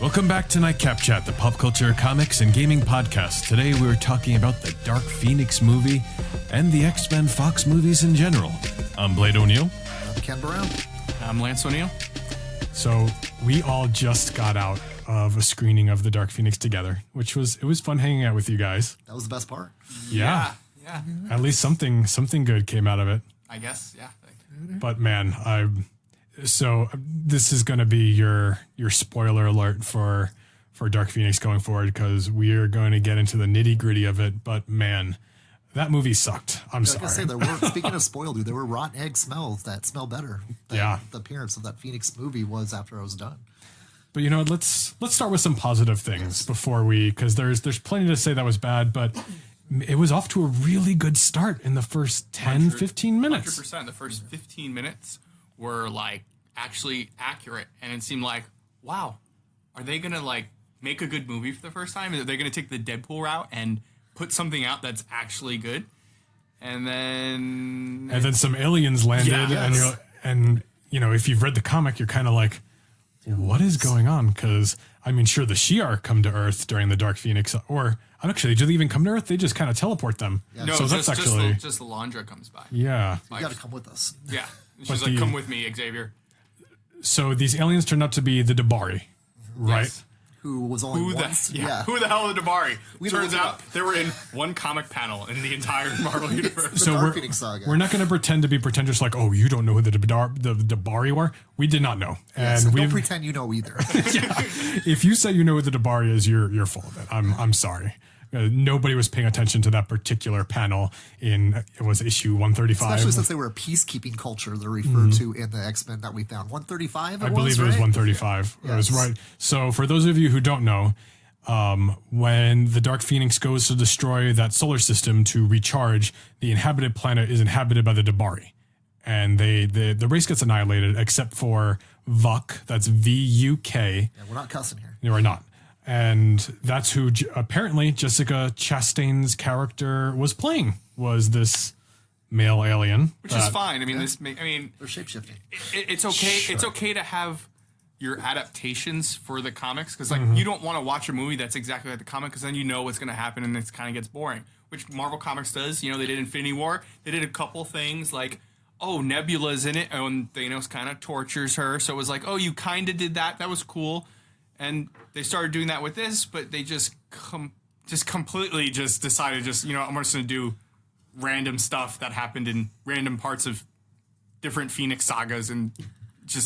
Welcome back to Nightcap Chat, the pop culture, comics, and gaming podcast. Today we're talking about the Dark Phoenix movie and the X-Men Fox movies in general. I'm Blade O'Neill. I'm Ken Brown. I'm Lance O'Neill. So we all just got out of a screening of the Dark Phoenix together, which was fun hanging out with you guys. That was the best part. Yeah. At least something good came out of it. I guess, yeah. But man, so this is going to be your spoiler alert for Dark Phoenix going forward, because we are going to get into the nitty gritty of it. But man, that movie sucked. I'm sorry. Like I say, there were, speaking of spoiled, there were rotten egg smells that smell better than the appearance of that Phoenix movie was after I was done. But you know, let's start with some positive things before because there's plenty to say that was bad, but it was off to a really good start in the first 10-15 minutes. 100%. The first 15 minutes were like actually accurate, and it seemed like, wow, are they gonna like make a good movie for the first time? Are they gonna take the Deadpool route and put something out that's actually good? And then some aliens landed, and you know, if you've read the comic, you're kind of like, what is going on? Because I mean, sure, the Shi'ar come to Earth during the Dark Phoenix, or actually, do they even come to Earth? They just kind of teleport them. Yeah. No, so that's actually just Lalandra comes by. Yeah, you got to come with us. Yeah, she's like, come with me, Xavier. So these aliens turned out to be the Dabari, right? Yes. Who was only once? Who the hell are the Dabari? Turns out they were in one comic panel in the entire Marvel universe. So we're not going to pretend to be pretentious, like, oh, you don't know who the Dabari were. We did not know, and so don't pretend you know either. If you say you know who the Dabari is, you're full of it. I'm sorry. Nobody was paying attention to that particular panel it was issue 135. Especially since they were a peacekeeping culture they're referred to in the X-Men that we found. 135, I believe it was 135. Yes. It was right. So for those of you who don't know, when the Dark Phoenix goes to destroy that solar system to recharge, the inhabited planet is inhabited by the Dabari. And the race gets annihilated except for Vuk. That's V-U-K. Yeah, we're not cussing here. No, we're not. And that's who apparently Jessica Chastain's character was playing, was this male alien. Which is fine. I mean, they're shapeshifting. It's okay. Sure. It's okay to have your adaptations for the comics, because you don't want to watch a movie that's exactly like the comic, because then you know what's going to happen and it kind of gets boring, which Marvel Comics does. You know, they did Infinity War. They did a couple things like, oh, Nebula's in it, and Thanos kind of tortures her. So it was like, oh, you kind of did that. That was cool. And they started doing that with this, but they just completely decided, I'm just going to do random stuff that happened in random parts of different Phoenix sagas, and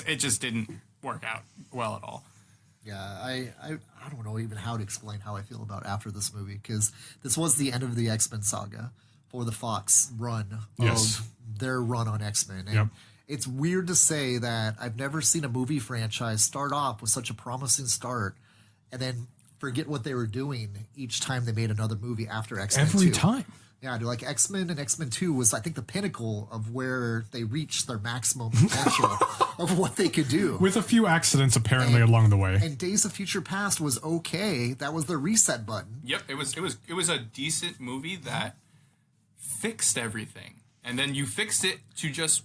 it just didn't work out well at all. Yeah, I don't know even how to explain how I feel about after this movie, because this was the end of the X-Men saga for the Fox run of their run on X-Men. And it's weird to say that I've never seen a movie franchise start off with such a promising start and then forget what they were doing each time they made another movie after X-Men 2. Every time. Yeah, like X-Men and X-Men 2 was, I think, the pinnacle of where they reached their maximum potential of what they could do. With a few accidents, apparently, along the way. And Days of Future Past was okay. That was the reset button. Yep, it was a decent movie that fixed everything. And then you fixed it to just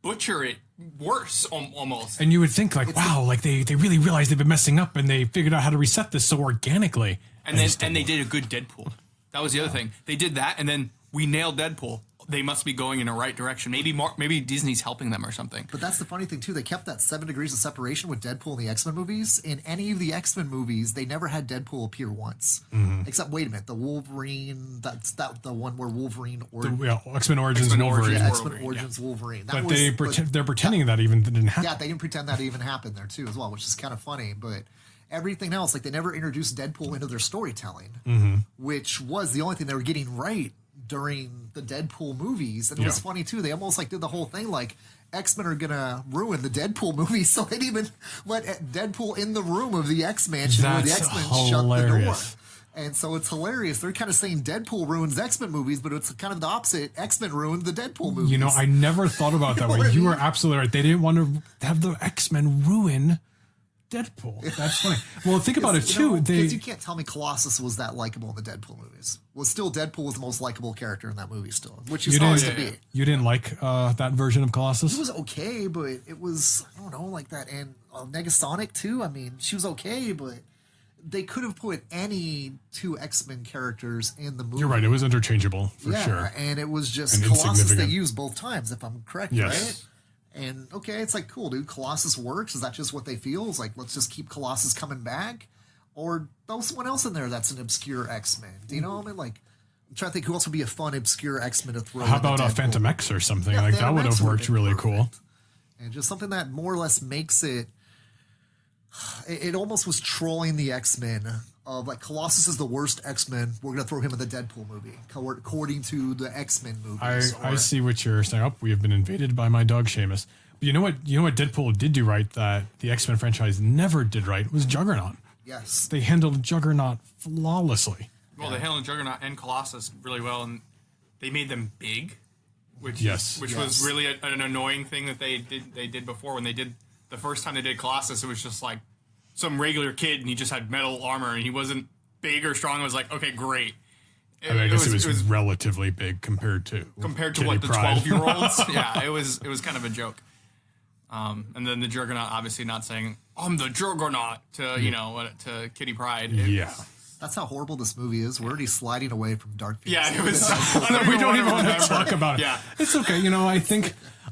butcher it worse, almost. And you would think, like, wow, like they really realized they've been messing up and they figured out how to reset this so organically. And they did a good Deadpool. That was the other thing. They did that, and then we nailed Deadpool. They must be going in the right direction. Maybe Disney's helping them or something. But that's the funny thing, too. They kept that 7 degrees of separation with Deadpool in the X-Men movies. In any of the X-Men movies, they never had Deadpool appear once. Except, wait a minute, the Wolverine, that's the one where Wolverine... X-Men Origins Wolverine. Yeah, X-Men Origins Wolverine. But they're pretending that even didn't happen. Yeah, they didn't pretend that even happened there, too, as well, which is kind of funny. But everything else, like, they never introduced Deadpool into their storytelling, which was the only thing they were getting right during the Deadpool movies. And it was funny too, they almost like did the whole thing like X-Men are gonna ruin the Deadpool movie, so they didn't even let Deadpool in the room of the X-Mansion where the X-Men shut the door. And so it's hilarious. They're kind of saying Deadpool ruins X-Men movies, but it's kind of the opposite. X-Men ruined the Deadpool movies. You know, I never thought about that way. You were absolutely right. They didn't want to have the X-Men ruin Deadpool. That's funny. Well, think about it, too. Because you can't tell me Colossus was that likable in the Deadpool movies. Well, still, Deadpool was the most likable character in that movie still, which he's supposed to be. You didn't like that version of Colossus? It was okay, but it was, I don't know, like that. And Negasonic, too. I mean, she was okay, but they could have put any two X-Men characters in the movie. You're right. It was interchangeable, for sure. And it was just And Colossus they used both times, if I'm correct, yes. right? And, okay, it's like, cool, dude. Colossus works. Is that just what they feel? It's like, let's just keep Colossus coming back? Or throw someone else in there that's an obscure X-Men. Do you know what I mean? Like, I'm trying to think who else would be a fun, obscure X-Men to throw How about a Phantom X or something? Like, that would have worked really cool. And just something that more or less makes it... It almost was trolling the X-Men of, like, Colossus is the worst X-Men. We're going to throw him in the Deadpool movie, according to the X-Men movies. I see what you're saying. Oh, we have been invaded by my dog, Seamus. But you know what Deadpool did do right that the X-Men franchise never did right was Juggernaut. Yes. They handled Juggernaut flawlessly. Well, they handled Juggernaut and Colossus really well, and they made them big, which was really an annoying thing that they did before. When they did the first time they did Colossus, it was just like some regular kid, and he just had metal armor, and he wasn't big or strong. It was like, okay, great. I guess it was relatively big compared to what the 12-year-olds. Yeah, it was kind of a joke. And then the Juggernaut obviously not saying I'm the Juggernaut to Kitty Pryde. That's how horrible this movie is. We're already sliding away from Dark Phoenix. Yeah, it was. We don't even want to talk about it. Yeah, it's okay.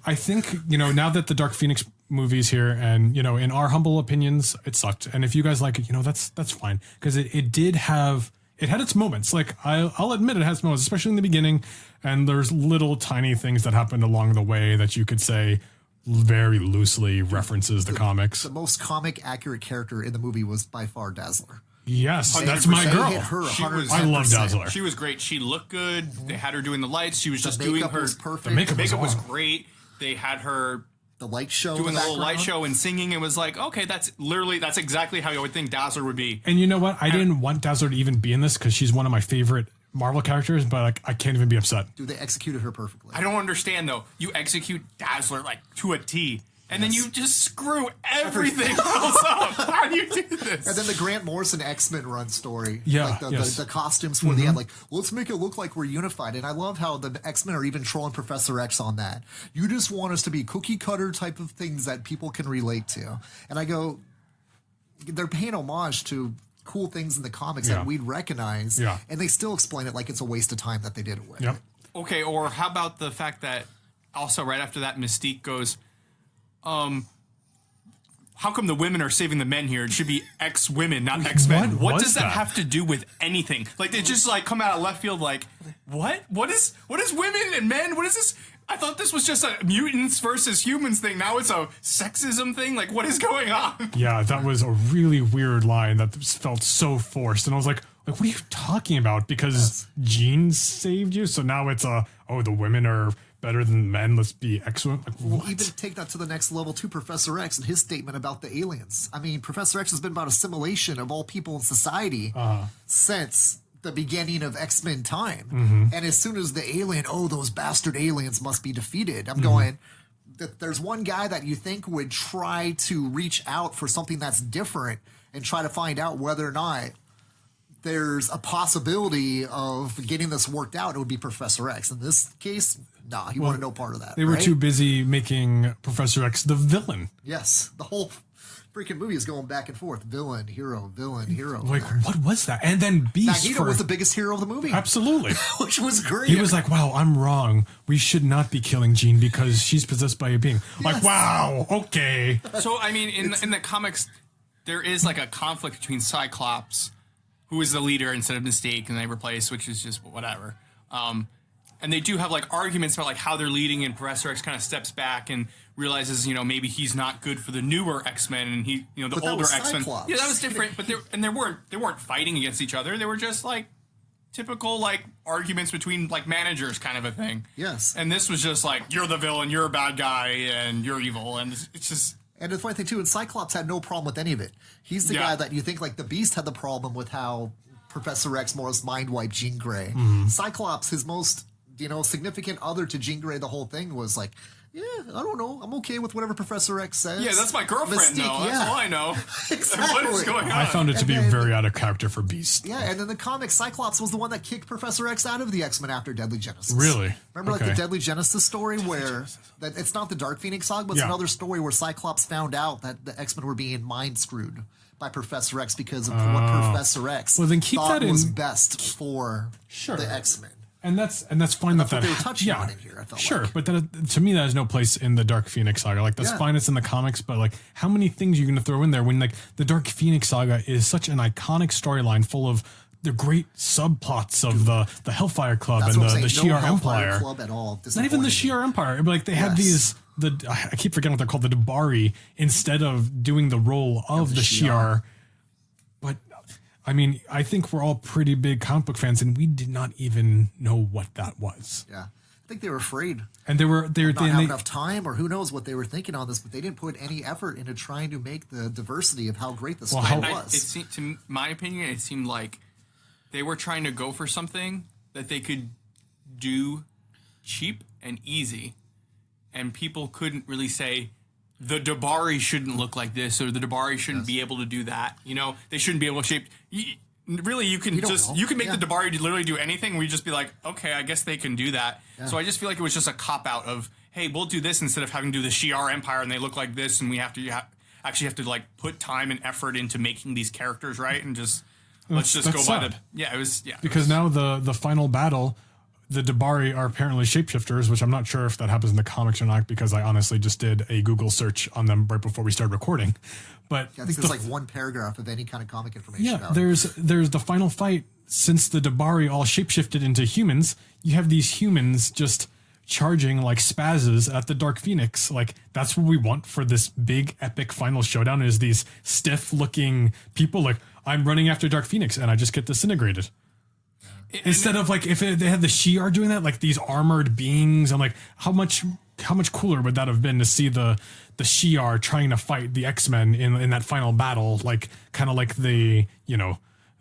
I think now that the Dark Phoenix movie's here, and in our humble opinions, it sucked. And if you guys like it, that's fine, because it had its moments. Like I'll admit it has moments, especially in the beginning. And there's little tiny things that happened along the way that you could say very loosely references the comics. The most comic accurate character in the movie was by far Dazzler. Yes, that's my girl. I love Dazzler. She was great. She looked good. They had her doing the lights. She was just doing her perfect. The makeup was great. They had her the light show doing a little light show and singing. It was like, okay, that's exactly how I would think Dazzler would be. And you know what? I didn't want Dazzler to even be in this because she's one of my favorite Marvel characters, but I can't even be upset. Dude, they executed her perfectly. I don't understand though. You execute Dazzler like to a T. And then you just screw everything else up. How do you do this? And then the Grant Morrison X-Men run story. Yeah, like the costumes where they had let's make it look like we're unified. And I love how the X-Men are even trolling Professor X on that. You just want us to be cookie cutter type of things that people can relate to. And I go, they're paying homage to cool things in the comics that we'd recognize. Yeah. And they still explain it like it's a waste of time that they did it with. Yep. Okay, or how about the fact that also right after that Mystique goes, how come the women are saving the men here? It should be X-women, not X-men. What does that have to do with anything? Like, they just, come out of left field like, what? What is women and men? What is this? I thought this was just a mutants versus humans thing. Now it's a sexism thing? Like, what is going on? Yeah, that was a really weird line that felt so forced. And I was like, what are you talking about? Because Jean saved you? So now it's the women are better than men, let's be X-Men. We'll even take that to the next level to Professor X and his statement about the aliens. I mean, Professor X has been about assimilation of all people in society since the beginning of X-Men time. Mm-hmm. And as soon as the alien, those bastard aliens must be defeated, I'm going, there's one guy that you think would try to reach out for something that's different and try to find out whether or not there's a possibility of getting this worked out. It would be Professor X. In this case, he wanted no part of that. They were too busy making Professor X the villain. Yes, the whole freaking movie is going back and forth. Villain, hero, villain, hero. Like, what was that? And then Beast Magneto was the biggest hero of the movie. Absolutely. Which was great. He was like, wow, I'm wrong. We should not be killing Jean because she's possessed by a being. Yes. Like, wow, okay. So, I mean, in the comics, there is like a conflict between Cyclops, who is the leader instead of Mystique, and they replace, which is just whatever. And they do have like arguments about like how they're leading, and Professor X kind of steps back and realizes, maybe he's not good for the newer X-Men, and he, the older X-Men. Yeah, that was different. But they weren't fighting against each other. They were just like typical like arguments between like managers, kind of a thing. Yes. And this was just like, you're the villain, you're a bad guy, and you're evil, and it's just. And the funny thing too, and Cyclops had no problem with any of it. He's the guy that you think like the Beast had the problem with how Professor X more mind wiped Jean Grey. Mm-hmm. Cyclops, his most significant other to Jean Grey, the whole thing was like, Yeah, I don't know. I'm okay with whatever Professor X says. Yeah, that's my girlfriend, Mystique, though. That's all I know. Exactly. What is going on? I found it to be very out of character for Beast. Yeah, and then the comic, Cyclops was the one that kicked Professor X out of the X-Men after Deadly Genesis. Really? Remember, like, the Deadly Genesis story where that it's not the Dark Phoenix saga, but it's another story where Cyclops found out that the X-Men were being mind screwed by Professor X because of what Professor X thought was best for the X-Men. And that's fine. That's what they were touching on in here. I felt sure, but to me, that has no place in the Dark Phoenix saga. Like, that's fine. It's in the comics, but like, how many things are you going to throw in there when like the Dark Phoenix saga is such an iconic storyline full of the great subplots of the Hellfire Club and the Shi'ar Empire. Club at all. Not even the Shi'ar Empire. But like, they had these. I keep forgetting what they're called. The Dabari instead of doing the role of the Shi'ar. But I mean, I think we're all pretty big comic book fans, and we did not even know what that was. Yeah, I think they were afraid, and they not have enough time, or who knows what they were thinking on this. But they didn't put any effort into trying to make the diversity of how great this was. It seemed, to my opinion, it seemed like they were trying to go for something that they could do cheap and easy, and people couldn't really say, the Dabari shouldn't look like this, or the Dabari shouldn't be able to do that. You know, they shouldn't be able to shape. Really, you can make the Dabari literally do anything. We just be like, okay, I guess they can do that. Yeah. So I just feel like it was just a cop out of, hey, we'll do this instead of having to do the Shi'ar Empire and they look like this, and we have to actually have to like put time and effort into making these characters right, and just let's just go by the because now the final battle. The Dabari are apparently shapeshifters, which I'm not sure if that happens in the comics or not, because I honestly just did a Google search on them right before we started recording. But I think there's like one paragraph of any kind of comic information. Yeah, there's the final fight. Since the Dabari all shapeshifted into humans, you have these humans just charging like spazzes at the Dark Phoenix. Like, that's what we want for this big epic final showdown, is these stiff looking people like, I'm running after Dark Phoenix and I just get disintegrated. Instead of like, if they had the Shi'ar doing that, like these armored beings, I'm like, how much cooler would that have been to see the Shi'ar trying to fight the X-Men in that final battle, like kind of like the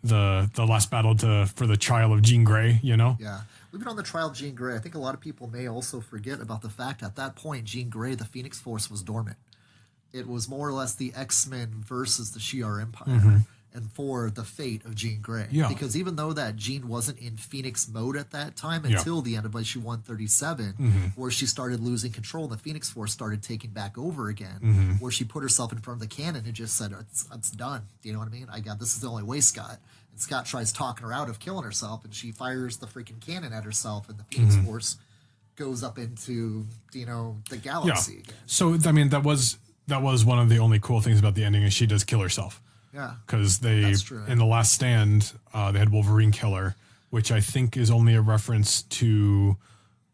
last battle for the trial of Jean Grey, you know? Yeah. We've been on the trial of Jean Grey. I think a lot of people may also forget about the fact at that point, Jean Grey, the Phoenix Force, was dormant. It was more or less the X-Men versus the Shi'ar Empire. And for the fate of Jean Grey. Yeah. Because even though that Jean wasn't in Phoenix mode at that time until the end of issue 137, where she started losing control and the Phoenix Force started taking back over again, where she put herself in front of the cannon and just said, it's done. Do you know what I mean? this is the only way, Scott. And Scott tries talking her out of killing herself, and she fires the freaking cannon at herself, and the Phoenix Force goes up into, the galaxy again. So, I mean, that was one of the only cool things about the ending, is she does kill herself. Yeah, because they in the Last Stand they had Wolverine kill her, which I think is only a reference to,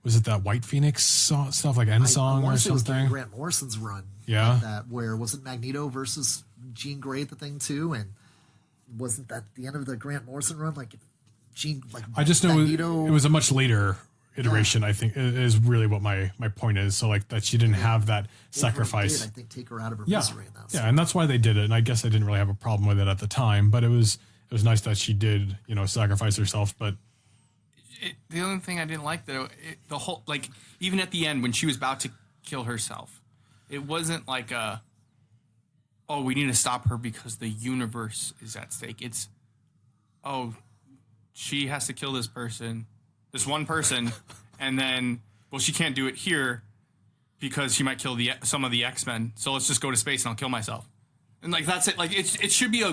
was it that White Phoenix stuff like End Song or something? It was Grant Morrison's run, like that, where wasn't Magneto versus Jean Grey the thing too, and wasn't that the end of the Grant Morrison run? Like Jean, like I just know it was a much later iteration. I think is really what my point is. So like that she didn't have that sacrifice. I think take her out of her misery. And that's why they did it. And I guess I didn't really have a problem with it at the time, but it was nice that she did, sacrifice herself. But the only thing I didn't like, though, the whole, like, even at the end when she was about to kill herself, it wasn't like we need to stop her because the universe is at stake. It's, she has to kill this one person, and then, she can't do it here because she might kill some of the X-Men. So let's just go to space and I'll kill myself. And like, that's it. Like, it should be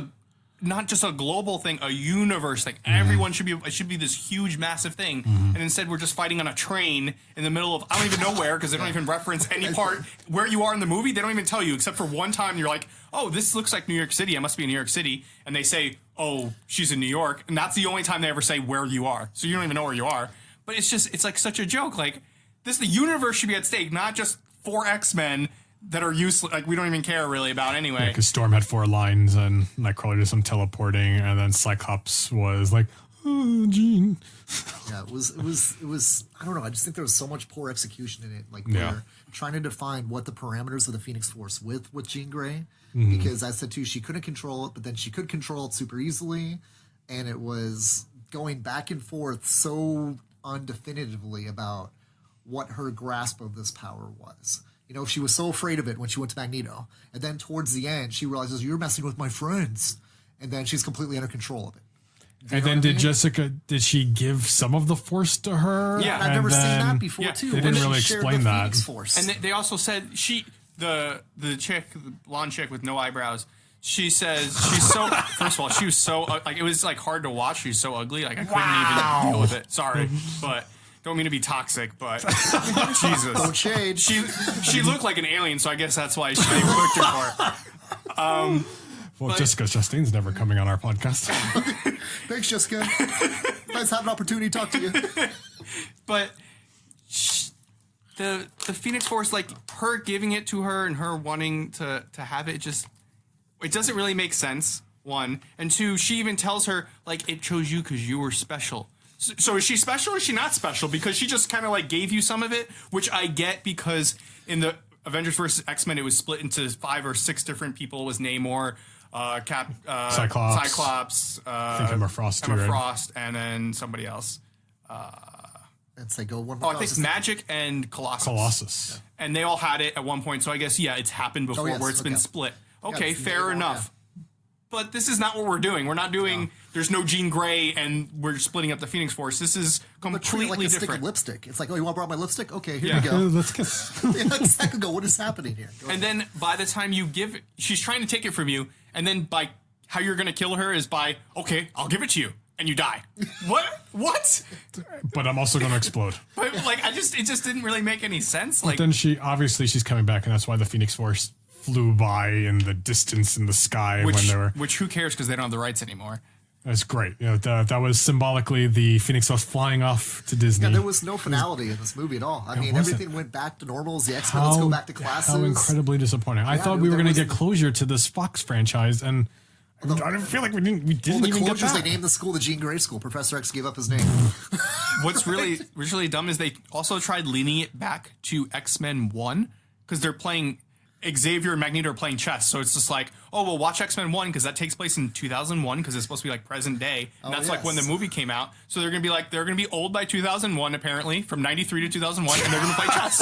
not just a global thing, a universe thing. Everyone it should be this huge, massive thing. And instead we're just fighting on a train in the middle of, I don't even know where, because they don't even reference any part where you are in the movie. They don't even tell you, except for one time you're like, oh, this looks like New York City. I must be in New York City. And they say, oh, she's in New York. And that's the only time they ever say where you are. So you don't even know where you are. But it's like such a joke. Like, the universe should be at stake, not just 4 X-Men that are useless. Like, we don't even care really about anyway. Because Storm had 4 lines and Nightcrawler did some teleporting, and then Cyclops was like, oh, Jean. Yeah, it was. I don't know. I just think there was so much poor execution in it. Like, we're trying to define what the parameters of the Phoenix Force with Jean Grey, because I said too, she couldn't control it, but then she could control it super easily, and it was going back and forth so undefinitively about what her grasp of this power was. You know, she was so afraid of it when she went to Magneto. And then towards the end, she realizes, you're messing with my friends. And then she's completely under control of it. And then did she give some of the Force to her? Yeah. I've never seen that before, too. They didn't really explain that. And they also said the chick, the blonde chick with no eyebrows, she says she's so, first of all, she was so, like, it was like hard to watch. She was so ugly. Like, I couldn't even deal with it. Sorry. But don't mean to be toxic, but Jesus. Don't shade. She looked like an alien, so I guess that's why they booked her for it. Well, Jessica Chastain's never coming on our podcast. Thanks, Jessica. Nice to have an opportunity to talk to you. But the Phoenix Force, like her giving it to her and her wanting to have it, it doesn't really make sense. One, and two, she even tells her like it chose you because you were special. So is she special or is she not special? Because she just kind of like gave you some of it, which I get because in the Avengers vs. X-Men, it was split into 5 or 6 different people. It was Namor, Cyclops, I think Emma Frost, Frost, and then somebody else. Let's say go one Oh, more. I think Magic and Colossus. Colossus. And they all had it at one point. So I guess, yeah, it's happened before where it's been split. Okay, it's fair enough. But this is not what we're doing. We're not doing, there's no Jean Grey and we're splitting up the Phoenix Force. This is completely like a different. stick of lipstick. It's like, oh, you want to borrow my lipstick? Okay, here we go. Let's kiss. Yeah, exactly. Go. What is happening here? And then by the time you give it, she's trying to take it from you. And then by how you're going to kill her is by, okay, I'll give it to you. And you die. What? But I'm also going to explode. But like, it just didn't really make any sense. Like, then she's coming back, and that's why the Phoenix Force flew by in the distance in the sky when they were. Which who cares because they don't have the rights anymore. That's great. You know, that was symbolically the Phoenix Force flying off to Disney. Yeah, there was no finality in this movie at all. I mean, everything went back to normal. As the X-Men, let's go back to classes. How incredibly disappointing! I thought we were going to get closure to this Fox franchise, and I don't feel like we didn't even get that. They named the school the Jean Grey School. Professor X gave up his name. What's really dumb is they also tried leaning it back to X-Men 1 because they're playing. Xavier and Magneto are playing chess, so it's just like, oh, well, watch X-Men 1 because that takes place in 2001 because it's supposed to be like present day, and that's like when the movie came out. So they're gonna be old by 2001 apparently, from 93 to 2001, and they're gonna play chess.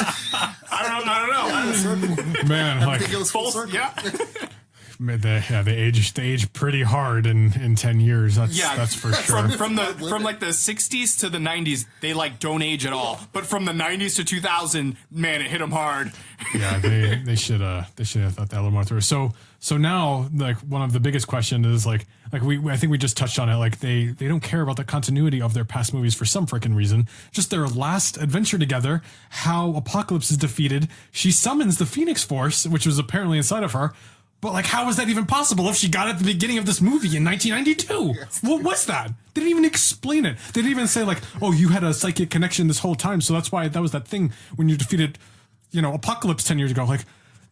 I don't know. Man, like goes full circle. Yeah. They aged pretty hard in 10 years. That's for sure. From like the 60s to the 90s, they like don't age at all. But from the 90s to 2000, man, it hit them hard. Yeah, they should have thought that a little more through. So now, like, one of the biggest questions is like I think we just touched on it. Like they don't care about the continuity of their past movies for some freaking reason. Just their last adventure together, how Apocalypse is defeated. She summons the Phoenix Force, which was apparently inside of her. But, like, how was that even possible if she got it at the beginning of this movie in 1992? Yes. What was that? They didn't even explain it. They didn't even say, like, oh, you had a psychic connection this whole time, so that's why that was that thing when you defeated, Apocalypse 10 years ago. Like,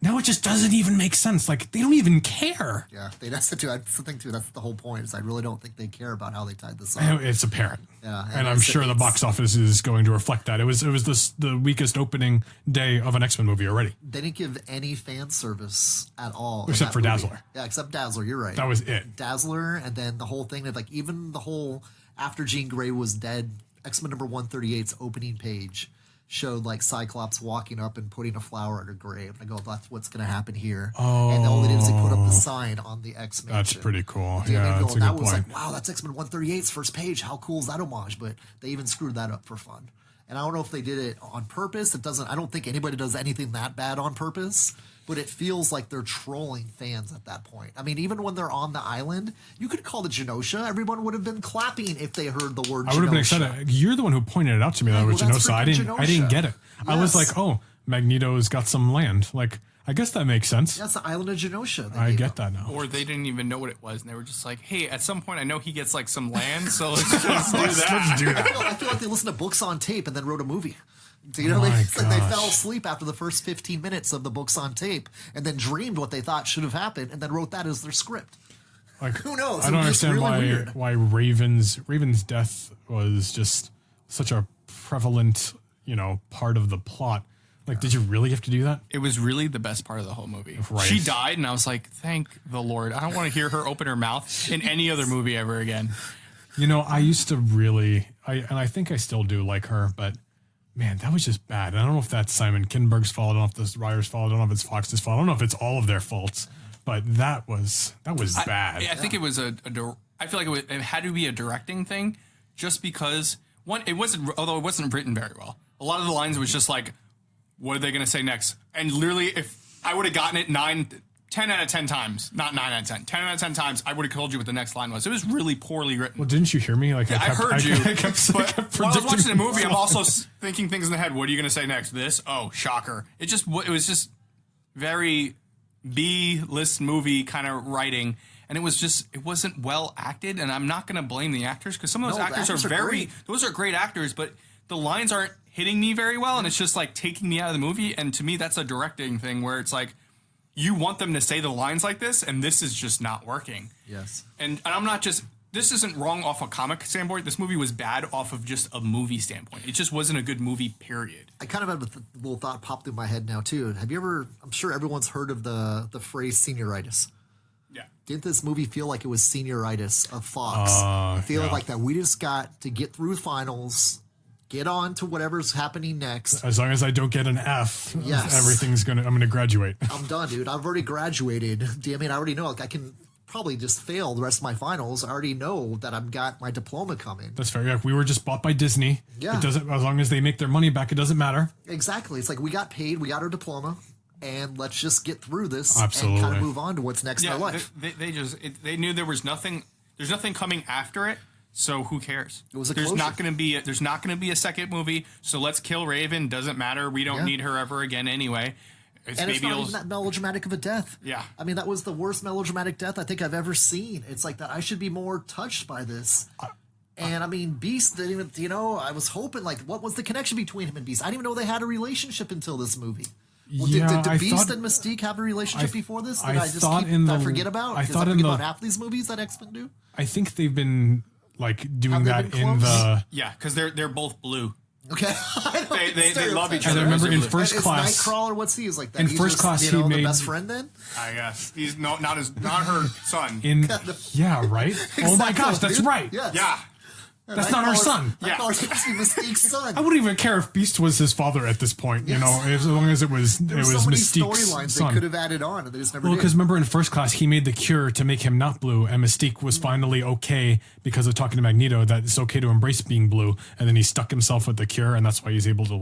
now it just doesn't even make sense. Like, they don't even care. Yeah, that's the thing, too. That's the whole point, is I really don't think they care about how they tied this up. It's apparent. Yeah, and I'm sure the box office is going to reflect that. It was the weakest opening day of an X-Men movie already. They didn't give any fan service at all. Except for movie. Dazzler. Yeah, except Dazzler. You're right. That was it. Dazzler, and then the whole thing of, like, even the whole, after Jean Grey was dead, X-Men number 138's opening page showed like Cyclops walking up and putting a flower at her grave. I go, that's what's going to happen here. Oh, and all they did is they put up the sign on the X-Men. That's pretty cool. Yeah, that's a good point. Like, wow, that's X-Men 138's first page. How cool is that homage? But they even screwed that up for fun. And I don't know if they did it on purpose. I don't think anybody does anything that bad on purpose. But it feels like they're trolling fans at that point. I mean, even when they're on the island, you could call it Genosha. Everyone would have been clapping if they heard the word Genosha. I would have been excited. You're the one who pointed it out to me, though, with Genosha. I didn't get it. Yes. I was like, oh, Magneto's got some land. Like, I guess that makes sense. That's the island of Genosha. I get that now. Or they didn't even know what it was, and they were just like, hey, at some point I know he gets like some land, so let's just do that. I feel like they listened to books on tape and then wrote a movie. They fell asleep after the first 15 minutes of the books on tape and then dreamed what they thought should have happened and then wrote that as their script. Like, who knows? I don't understand why Raven's death was just such a prevalent, part of the plot. Like, did you really have to do that? It was really the best part of the whole movie. Right. She died, and I was like, thank the Lord. I don't want to hear her open her mouth in any other movie ever again. I used to really, and I think I still do like her, but man, that was just bad. I don't know if that's Simon Kinberg's fault. I don't know if this writer's fault. I don't know if it's Fox's fault. I don't know if it's all of their faults. But that was bad. I think it was I feel like it had to be a directing thing, just because it wasn't written very well. A lot of the lines was just like, what are they going to say next? And literally, if I would have gotten it 10 out of 10 times, not 9 out of 10, 10 out of 10 times, I would have told you what the next line was. It was really poorly written. Well, didn't you hear me? Like, yeah, I heard you. But while I was watching the movie, I'm also thinking things in the head. What are you going to say next? This? Oh, shocker. It was just very B-list movie kind of writing. And it wasn't well acted. And I'm not going to blame the actors, because some of those actors those are great actors, but the lines aren't hitting me very well. And it's just like taking me out of the movie. And to me, that's a directing thing where it's like, you want them to say the lines like this, and this is just not working. Yes. And I'm not just, this isn't wrong off a comic standpoint. This movie was bad off of just a movie standpoint. It just wasn't a good movie, period. I kind of have a little thought pop through my head now, too. Have you ever, I'm sure everyone's heard of the phrase senioritis. Yeah. Didn't this movie feel like it was senioritis of Fox? Feeling like that we just got to get through finals, get on to whatever's happening next. As long as I don't get an F, yes. I'm gonna graduate. I'm done, dude. I've already graduated. I mean, I already know, like, I can probably just fail the rest of my finals. I already know that I've got my diploma coming. That's fair. Yeah, we were just bought by Disney. Yeah. It doesn't, as long as they make their money back, it doesn't matter. Exactly. It's like we got paid, we got our diploma, and let's just get through this Absolutely. and kind of move on to what's next in our life. They knew there's nothing coming after it. So who cares? It was a there's closure. not going to be a second movie. So let's kill Raven. Doesn't matter. We don't need her ever again anyway. It's not even that melodramatic of a death. Yeah. I mean, that was the worst melodramatic death I think I've ever seen. It's like that. I should be more touched by this. And I mean, Beast didn't even, I was hoping, like, what was the connection between him and Beast? I didn't even know they had a relationship until this movie. Well, did Beast and Mystique have a relationship before this that I just forget about? Because I forget about half these movies that X-Men do. I think they've been like doing that in the because they're both blue. Okay, they love each other. I remember in first is class, Nightcrawler. What's he? Is like that? In first class, he made the best friend. Then I guess he's not her son. Yeah, right. Oh my gosh, that's right. Yes. Yeah. That's not our son. Yeah. Mystique's son. I wouldn't even care if Beast was his father at this point. Yes. As long as it was so many Mystique's storylines son. they could have added on, and they just never Well, did. because remember in first class, he made the cure to make him not blue, and Mystique was finally okay because of talking to Magneto that it's okay to embrace being blue, and then he stuck himself with the cure, and that's why he's able to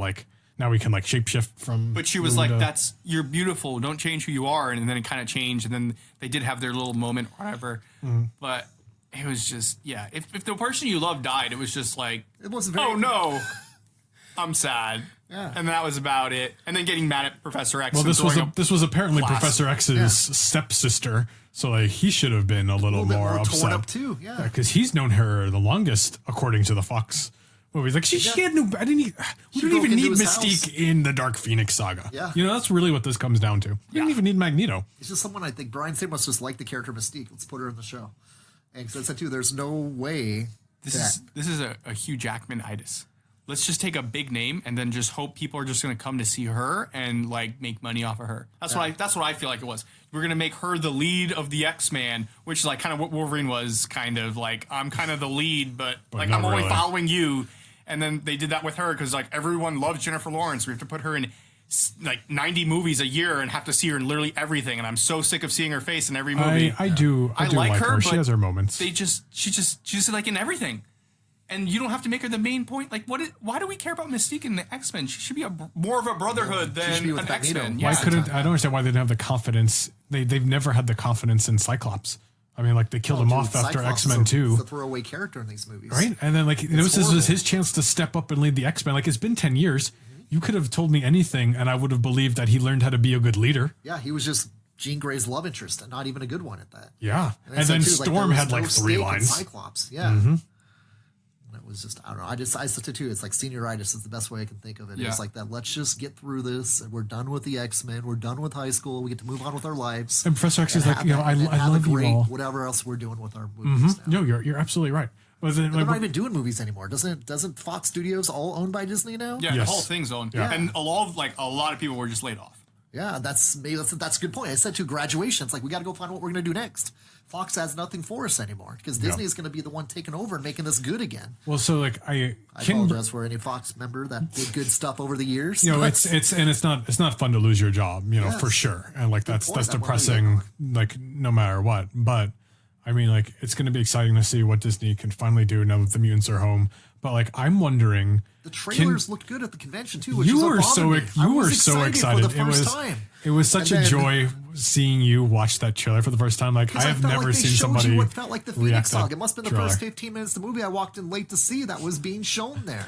now he can shapeshift from. But she was like, "That's you're beautiful. Don't change who you are," and then it kind of changed, and then they did have their little moment, or whatever. But it was just If the person you love died, it was just like, it wasn't very. Oh no, I'm sad. Yeah. And that was about it. And then getting mad at Professor X. Well, this was apparently class. Professor X's stepsister, so he should have been a little more upset. Torn up too, yeah. Because he's known her the longest, according to the Fox movies. Like she had no. We didn't even need Mystique in the Dark Phoenix saga. Yeah. That's really what this comes down to. We didn't even need Magneto. It's just someone I think Brian Singer must just like the character Mystique. Let's put her in the show. And because I said too, there's no way this is a Hugh Jackman-itis. Let's just take a big name and then just hope people are just going to come to see her and make money off of her. That's what I feel like it was. We're going to make her the lead of the X-Men, which is kind of what Wolverine was, kind of I'm kind of the lead, but I'm only following you. And then they did that with her because everyone loves Jennifer Lawrence. We have to put her in 90 movies a year and have to see her in literally everything. And I'm so sick of seeing her face in every movie. I do like her. She has her moments. She's in everything. And you don't have to make her the main point. Why do we care about Mystique in the X-Men? She should be more of a brotherhood than an X-Men. Why couldn't I don't understand why they didn't have the confidence. They've never had the confidence in Cyclops. I mean, they killed him off after Cyclops X-Men 2. It's a throwaway character in these movies. Right? And then, this was his chance to step up and lead the X-Men. It's been 10 years. You could have told me anything, and I would have believed that he learned how to be a good leader. Yeah, he was just Jean Grey's love interest, and not even a good one at that. Yeah. And then Storm had 3 lines. Cyclops, yeah. Mm-hmm. It was just, I don't know. I said it too. It's senioritis is the best way I can think of it. Yeah. It's like that. Let's just get through this. And we're done with the X-Men. We're done with high school. We get to move on with our lives. And Professor X is I love you all. Whatever else we're doing with our movies now. No, you're absolutely right. But then, they're not even doing movies anymore. Doesn't Fox Studios all owned by Disney now? Yeah, yes. the whole thing's owned. Yeah. And a lot of people were just laid off. Yeah, that's a good point. I said to graduation, it's like we got to go find what we're going to do next. Fox has nothing for us anymore because Disney is going to be the one taking over and making this good again. Well, so like I apologize for any Fox member that did good stuff over the years. It's not fun to lose your job, for sure, and like that's depressing, like no matter what. But I mean, like it's going to be exciting to see what Disney can finally do now that the mutants are home. But like I'm wondering, the trailers looked good at the convention too. Which you were so excited. It was such a joy seeing you watch that trailer for the first time. Like I have never seen somebody. What felt like the Phoenix Saga. It must have been the first 15 minutes of the movie I walked in late to see that was being shown there.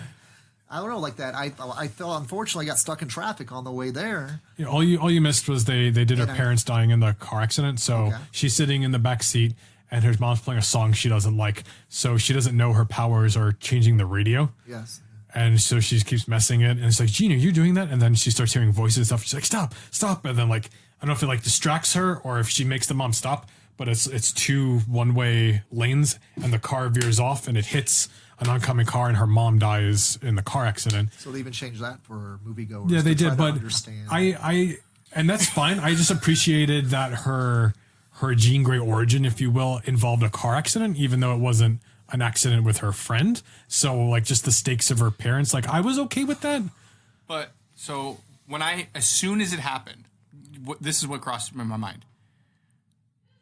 I don't know, like that. I felt unfortunately got stuck in traffic on the way there. Yeah, all you missed was they did her parents dying in the car accident. So she's sitting in the back seat. And her mom's playing a song she doesn't like, so she doesn't know her powers are changing the radio. Yes. And so she keeps messing it, and it's like, Gina, you're doing that? And then she starts hearing voices and stuff. She's like, stop. And then like, I don't know if it like distracts her or if she makes the mom stop, but it's two one-way lanes, and the car veers off, and it hits an oncoming car, and her mom dies in the car accident. So they even changed that for moviegoers. Yeah, they did, but I and that's fine. I just appreciated that her Jean Grey origin, if you will, involved a car accident, even though it wasn't an accident with her friend. So like just the stakes of her parents, like I was okay with that. But so as soon as it happened, this is what crossed my mind.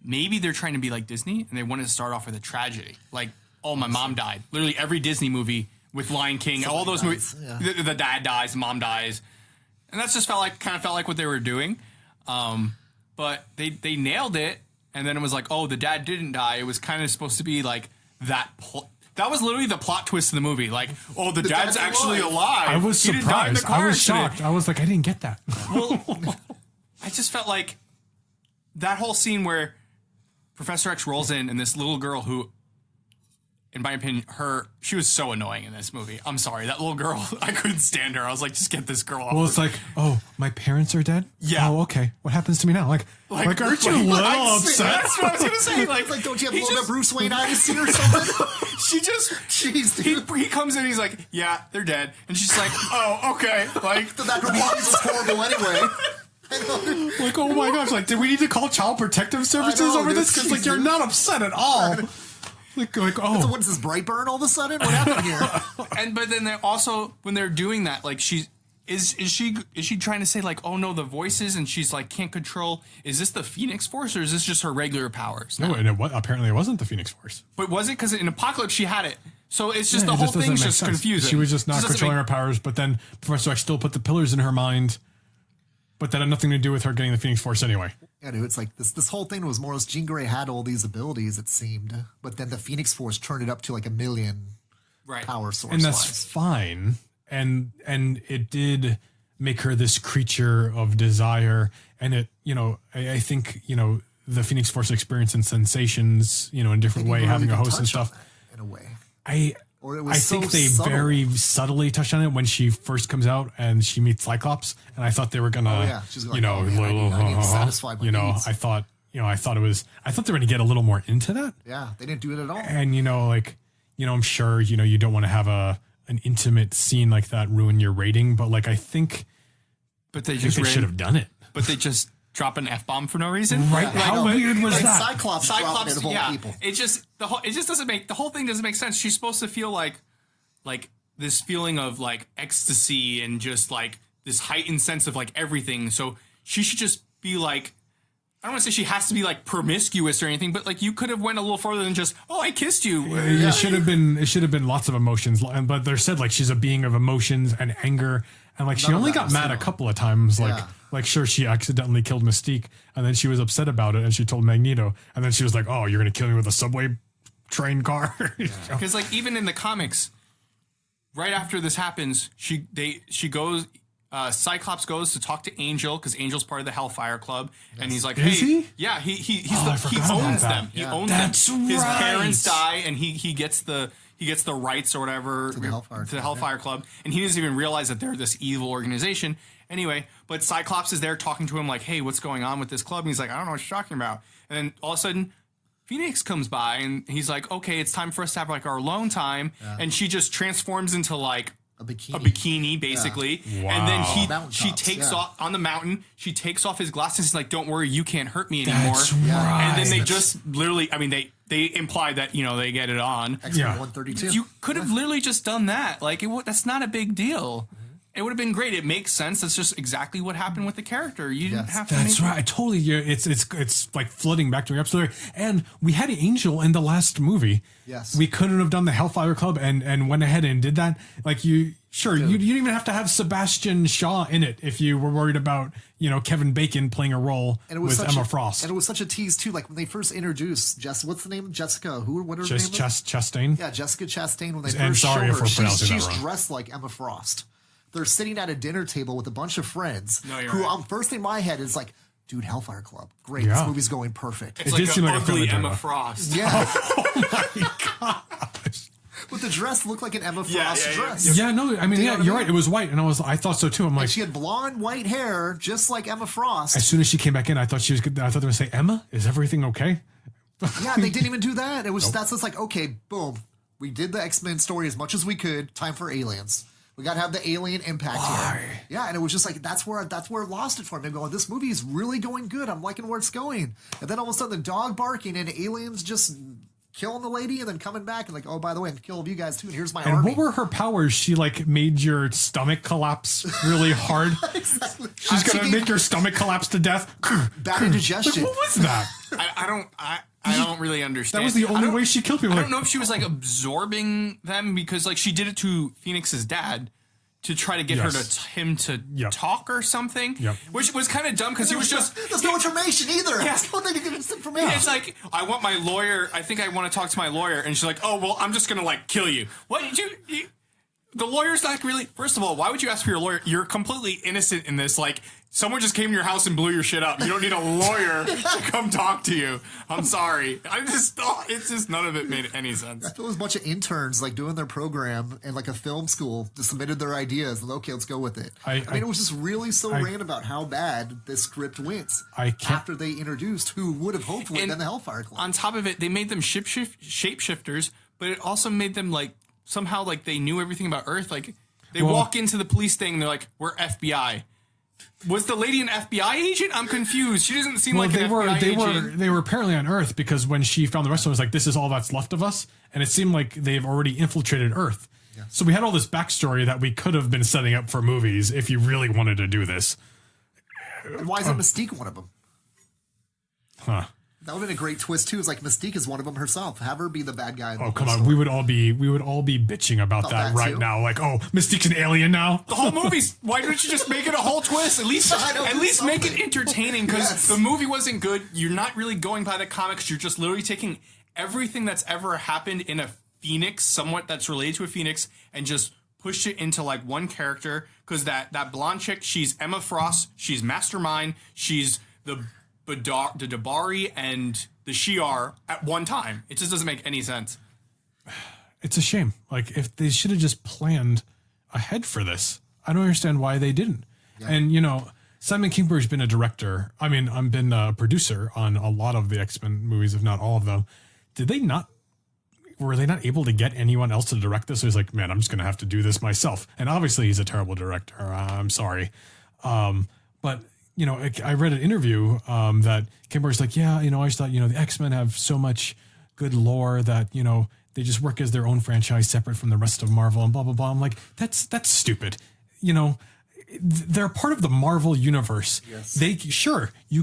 Maybe they're trying to be like Disney and they wanted to start off with a tragedy. Like, oh, my mom died. Literally every Disney movie with Lion King, all those movies, the dad dies, the mom dies. And that's just felt like what they were doing. But they nailed it. And then it was like, oh, the dad didn't die. It was kind of supposed to be like that. That was literally the plot twist of the movie. Like, oh, the dad's actually alive. I was surprised. He didn't die in the car accident. Shocked. I was like, I didn't get that. Well, I just felt like that whole scene where Professor X rolls in and this little girl who, in my opinion, she was so annoying in this movie. I'm sorry. That little girl, I couldn't stand her. I was like, just get this girl off. Well, it's like, oh, my parents are dead? Yeah. Oh, okay. What happens to me now? Like aren't you a little upset? That's what I was going to say. Like, don't you have a little bit of Bruce Wayne-itis or something? Jeez, dude. He comes in, he's like, yeah, they're dead. And she's like, oh, okay. Like, the background was horrible anyway. Like, oh my gosh, like, did we need to call Child Protective Services over this? Because, like, you're not upset at all. Like, oh. So what is this, Brightburn all of a sudden? What happened here? But then they also, when they're doing that, like, is she trying to say, like, oh no, the voices, and she's like, can't control, is this the Phoenix Force, or is this just her regular powers? No, and apparently it wasn't the Phoenix Force. But was it? Because in Apocalypse she had it. So it's just the whole thing's just confusing. She was just not controlling her powers, but then Professor X still put the pillars in her mind, but that had nothing to do with her getting the Phoenix Force anyway. Yeah, dude, it's like this whole thing was more as Jean Grey had all these abilities, it seemed, but then the Phoenix Force turned it up to like 1 million power source. And that's fine. And it did make her this creature of desire. And it, I think, the Phoenix Force experience and sensations, in a different way, having a host and stuff. In a way. I think they very subtly touched on it when she first comes out and she meets Cyclops, and I thought they were gonna, She's like, I need to satisfy my needs. I thought they were gonna get a little more into that. Yeah, they didn't do it at all. And I'm sure you don't want to have an intimate scene like that ruin your rating, but like I think they should have done it. But they just drop an F-bomb for no reason, right? How weird was that? Cyclops, yeah. People. It just doesn't make the whole thing doesn't make sense. She's supposed to feel like this feeling of like ecstasy and just like this heightened sense of like everything. So she should just be like, I don't want to say she has to be like promiscuous or anything, but like you could have went a little further than just, oh, I kissed you. It should have been lots of emotions, but they're said like she's a being of emotions and anger, and like she only got mad a couple of times, like sure, she accidentally killed Mystique, and then she was upset about it, and she told Magneto, and then she was like, oh, you're gonna kill me with a subway train car. Because like even in the comics, right after this happens, she goes. Cyclops goes to talk to Angel because Angel's part of the Hellfire Club, and he's like, "Hey, he? Yeah, he owns them. He owns them. His parents die, and he gets the rights or whatever to the Hellfire Club, and he doesn't even realize that they're this evil organization. Anyway, but Cyclops is there talking to him like, "Hey, what's going on with this club?" And he's like, "I don't know what you're talking about." And then all of a sudden, Phoenix comes by, and he's like, "Okay, it's time for us to have like our alone time," and she just transforms into like a bikini basically. Yeah. Wow. And then Mountain she tops, takes yeah. off on the mountain. She takes off his glasses. He's like, don't worry, you can't hurt me anymore. That's right. And then they just literally, I mean, they imply that, you know, they get it on. X-Men 132. You could have literally just done that. Like, that's not a big deal. It would have been great. It makes sense. That's just exactly what happened with the character. You didn't have to. That's right. Totally. It's like flooding back to your episode. And we had an Angel in the last movie. Yes. We couldn't have done the Hellfire Club and went ahead and did that. Like you didn't even have to have Sebastian Shaw in it if you were worried about, you know, Kevin Bacon playing a role with Emma Frost. And it was such a tease too. Like when they first introduced what's the name? Jessica. What her name is? Chastain. Yeah, Jessica Chastain. When they And first sorry show if her, we're pronouncing she's that wrong. dressed like Emma Frost. They're sitting at a dinner table with a bunch of friends No, you're who, right. first thing in my head is like, dude, Hellfire Club. Great. Yeah. This movie's going perfect. It's It like did seem an like a ugly family Emma drama. Frost. Yeah. Oh But the dress looked like an Emma Frost Yeah. dress. Yeah, no, I mean, You know what I you're mean? right. It was white, and I thought so too. I'm like, And she had blonde, white hair, just like Emma Frost. as soon as she came back in, I thought they were going to say, Emma, is everything okay? Yeah, they didn't even do that. It was that's just like, okay, boom. We did the X-Men story as much as we could. Time for aliens. We got to have the alien impact here. Yeah, and it was just like that's where it lost it for me. I'm going, this movie is really going good. I'm liking where it's going. And then all of a sudden, the dog barking and aliens just killing the lady, and then coming back and like, oh, by the way, I'm killing you guys too. And here's my And army. what were her powers? She like made your stomach collapse really hard. Exactly. She's going to make your stomach collapse to death. Bad indigestion. What was that? I don't really understand. That was the I only don't- way she killed people. I Like, don't know if she was like absorbing them because like she did it to Phoenix's dad to try to get him to Yep. talk or something, Yep. which was kind of dumb because he was just. There's no information either. Yeah. There's no thing to give us information. It's like, I want my lawyer. I think I want to talk to my lawyer, and she's like, "Oh well, I'm just gonna like kill you." What did you the lawyer's not really. First of all, why would you ask for your lawyer? You're completely innocent in this. Like, someone just came to your house and blew your shit up. You don't need a lawyer to come talk to you. I'm sorry. I just thought it's just none of it made any sense. I feel it was a bunch of interns like doing their program and like a film school just submitted their ideas and okay, let's go with it. I mean, it was just really so random about how bad this script went after they introduced who would have hopefully been the Hellfire Club. On top of it, they made them shapeshifters, but it also made them like somehow like they knew everything about Earth. Like they walk into the police thing and they're like, "We're FBI." Was the lady an FBI agent? I'm confused. She doesn't seem like an FBI agent. They were apparently on Earth because when she found the rest of them, it was like, this is all that's left of us. And it seemed like they've already infiltrated Earth. Yeah. So we had all this backstory that we could have been setting up for movies if you really wanted to do this. And why isn't Mystique one of them? Huh. That would have been a great twist too. It's like Mystique is one of them herself. Have her be the bad guy. Oh, come on. We would all be bitching about that right too. now. Like, oh, Mystique's an alien now. The whole movie's. Why don't you just make it a whole twist? At least make it entertaining because the movie wasn't good. You're not really going by the comics. You're just literally taking everything that's ever happened in a Phoenix, somewhat that's related to a Phoenix, and just pushed it into like one character. Because that blonde chick, she's Emma Frost. She's Mastermind. She's the Dabari and the Shi'ar at one time. It just doesn't make any sense. It's a shame. Like, if they should have just planned ahead for this. I don't understand why they didn't. Yeah. And, you know, Simon Kinberg's been a director. I mean, I've been a producer on a lot of the X-Men movies, if not all of them. Were they not able to get anyone else to direct this? So he's like, man, I'm just going to have to do this myself. And obviously he's a terrible director. I'm sorry. But, you know, I read an interview that Kimber's like, yeah, you know, I just thought, you know, the X-Men have so much good lore that, you know, they just work as their own franchise separate from the rest of Marvel and blah, blah, blah. I'm like, that's stupid. You know, they're part of the Marvel universe. Yes.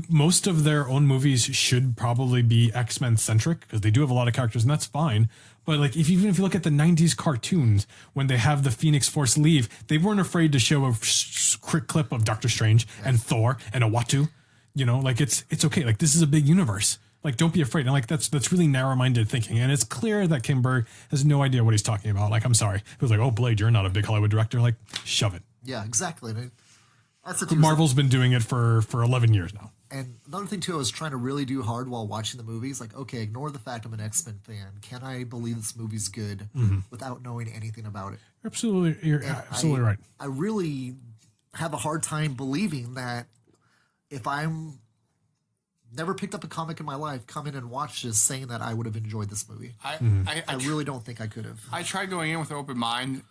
Most of their own movies should probably be X-Men centric because they do have a lot of characters and that's fine. But like, even if you look at the 90s cartoons, when they have the Phoenix Force leave, they weren't afraid to show a quick clip of Doctor Strange and Thor and Uatu. You know, like it's okay. Like, this is a big universe. Like, don't be afraid. And like, that's really narrow-minded thinking. And it's clear that Kinberg has no idea what he's talking about. Like, I'm sorry. He was like, oh, Blade, you're not a big Hollywood director. Like, shove it. Yeah, exactly. Marvel's been doing it for 11 years now. And another thing, too, I was trying to really do hard while watching the movies. Like, okay, ignore the fact I'm an X-Men fan. Can I believe this movie's good without knowing anything about it? You're absolutely right. I really have a hard time believing that if I'm never picked up a comic in my life, come in and watch this, saying that I would have enjoyed this movie. I really don't think I could have. I tried going in with an open mind,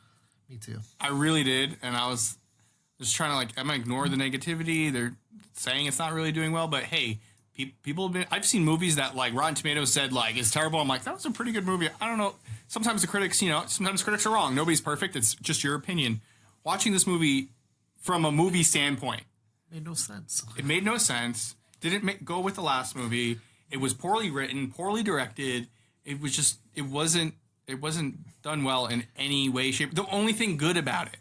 Me too. I really did, and I was just trying to like, I'm gonna ignore the negativity. They're saying it's not really doing well, but hey, people have been. I've seen movies that like Rotten Tomatoes said like it's terrible. I'm like, that was a pretty good movie. I don't know. Sometimes the critics, sometimes critics are wrong. Nobody's perfect. It's just your opinion. Watching this movie from a movie standpoint made no sense. It made no sense. Didn't go with the last movie. It was poorly written, poorly directed. It was just. It wasn't done well in any way, shape. The only thing good about it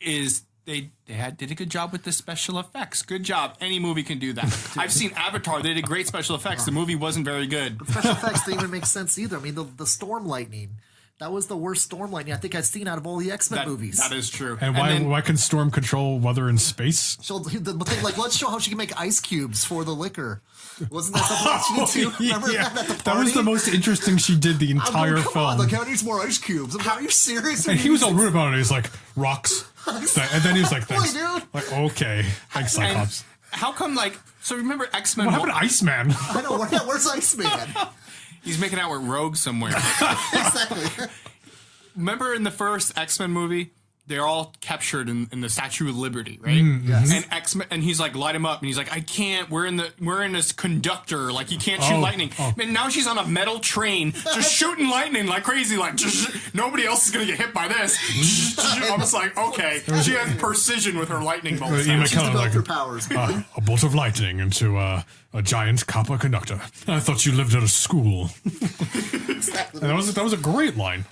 is they did a good job with the special effects. Good job. Any movie can do that. I've seen Avatar. They did great special effects. The movie wasn't very good. The special effects didn't even make sense either. I mean, the storm lightning. That was the worst storm lightning I think I've seen out of all the X-Men movies. That is true. And why can Storm control weather in space? The thing, like, let's show how she can make ice cubes for the liquor. Wasn't that something she did too? Remember that at the party? That was the most interesting she did the entire film. film. Like, I need more ice cubes. I'm like, are you serious? And he was all rude about it. He's like, rocks. And then he was like, thanks. Dude. Like, okay. Thanks, Cyclops. How come, like, so remember X-Men? What happened to Iceman? I know. Where's Iceman? He's making out with Rogue somewhere. Exactly. Remember in the first X-Men movie, they're all captured in the Statue of Liberty, right? Yes. And X-Men, and he's like, light him up, and he's like, I can't. We're in this conductor, like he can't shoot lightning. And now she's on a metal train, just shooting lightning like crazy, like nobody else is gonna get hit by this. I was like, okay, she has precision with her lightning bolts. She's developed her powers. A bolt of lightning into a giant copper conductor. I thought you lived at a school. Exactly. And that was a great line.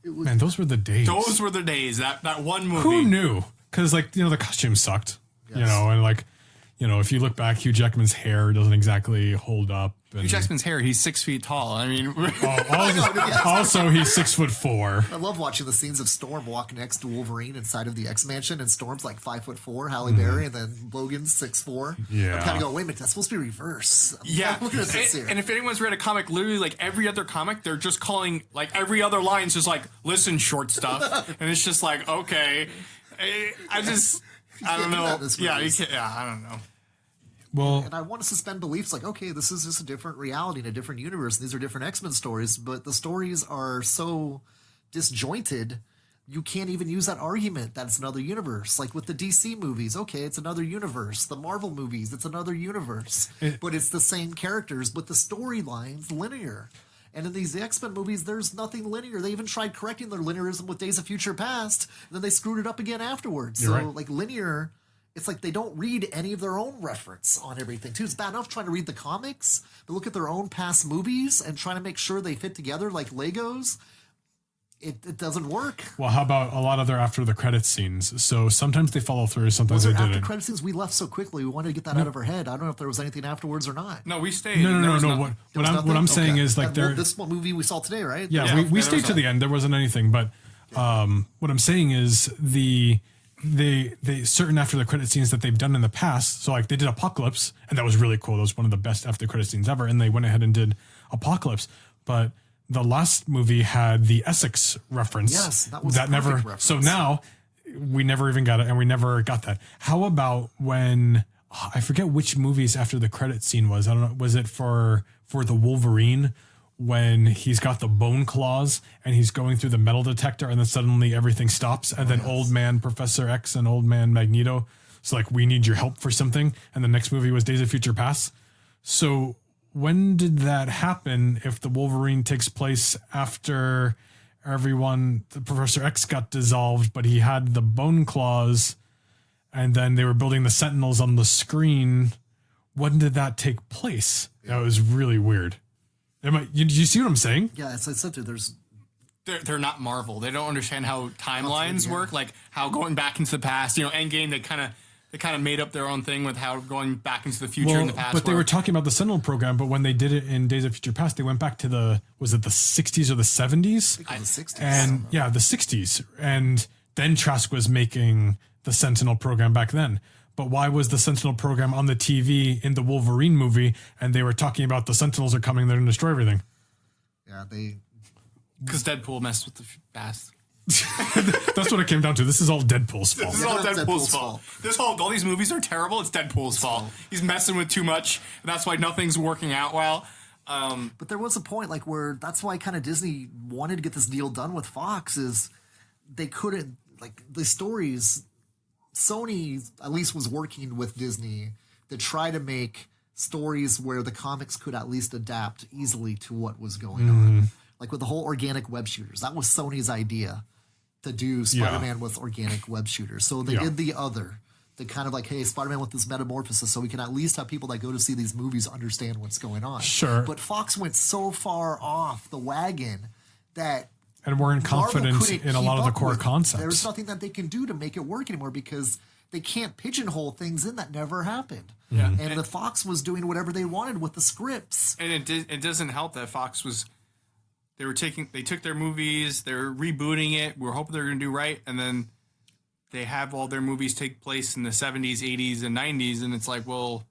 Man, those were the days. Those were the days. That one movie. Who knew? Because the costumes sucked. Yes. And if you look back, Hugh Jackman's hair doesn't exactly hold up. And Hugh Jackman's hair, he's 6 feet tall. I mean, also he's 6'4". I love watching the scenes of Storm walking next to Wolverine inside of the X Mansion, and Storm's like 5'4", Halle Berry, and then Logan's 6'4". Yeah. I'm kind of going, wait a minute, that's supposed to be reverse. yeah. Look at this here. And if anyone's read a comic, literally like every other comic, they're just calling like every other line's just like, listen, short stuff, and it's just like, okay, I don't know. I don't know. Well, And I want to suspend beliefs like, okay, this is just a different reality in a different universe. These are different X-Men stories, but the stories are so disjointed, you can't even use that argument that it's another universe. Like with the DC movies, okay, it's another universe. The Marvel movies, it's another universe. But it's the same characters, but the storyline's linear. And in these X-Men movies, there's nothing linear. They even tried correcting their linearism with Days of Future Past, and then they screwed it up again afterwards. You're so, right. like, linear... It's like they don't read any of their own reference on everything, too. It's bad enough trying to read the comics, but look at their own past movies and trying to make sure they fit together like Legos. It doesn't work. Well, how about a lot of their after the credits scenes? So sometimes they follow through, sometimes they After didn't. credit scenes, we left so quickly. We wanted to get that out of our head. I don't know if there was anything afterwards or not. No, we stayed. No. What I'm saying is like this one movie we saw today, right? Yeah, we stayed to the end. There wasn't anything, but what I'm saying is they certain after the credit scenes that they've done in the past. So like they did Apocalypse, and that was really cool. That was one of the best after the credit scenes ever. And they went ahead and did Apocalypse, but the last movie had the Essex reference. Yes, that was a perfect never. reference. So now we never even got it, and we never got that. How about when I forget which movies after the credit scene was? I don't know. Was it for the Wolverine? When he's got the bone claws and he's going through the metal detector and then suddenly everything stops and then old man Professor X and old man Magneto. It's like, we need your help for something. And the next movie was Days of Future Past. So when did that happen if the Wolverine takes place after the Professor X got dissolved, but he had the bone claws and then they were building the Sentinels on the screen? When did that take place? That was really weird. Do you see what I'm saying? Yeah, as I said to you, They're not Marvel. They don't understand how timelines work, like how going back into the past. Endgame. They kind of made up their own thing with how going back into the future and the past. But they were talking about the Sentinel program. But when they did it in Days of Future Past, they went back to was it the 60s or the 70s? I think it was the 60s. And yeah, the 60s. And then Trask was making the Sentinel program back then. But why was the Sentinel program on the TV in the Wolverine movie? And they were talking about the Sentinels are coming, they're going to destroy everything. Yeah, because Deadpool messed with the past. That's what it came down to. This is all Deadpool's fault. This is all Deadpool's fault. All these movies are terrible. It's Deadpool's fault. He's messing with too much, and that's why nothing's working out well. But there was a point like where that's why kind of Disney wanted to get this deal done with Fox is they couldn't. like the stories, Sony at least was working with Disney to try to make stories where the comics could at least adapt easily to what was going on. Like with the whole organic web shooters, that was Sony's idea to do Spider-Man with organic web shooters. So they did the other. They kind of like, hey, Spider-Man with this metamorphosis, so we can at least have people that go to see these movies understand what's going on. Sure. But Fox went so far off the wagon that and weren't confident in a lot of the core concepts. There's nothing that they can do to make it work anymore because they can't pigeonhole things in that never happened. Yeah. And the Fox was doing whatever they wanted with the scripts. And it doesn't help that Fox was... They took their movies, they're rebooting it, we're hoping they're going to do right, and then they have all their movies take place in the 70s, 80s, and 90s, and it's like, well,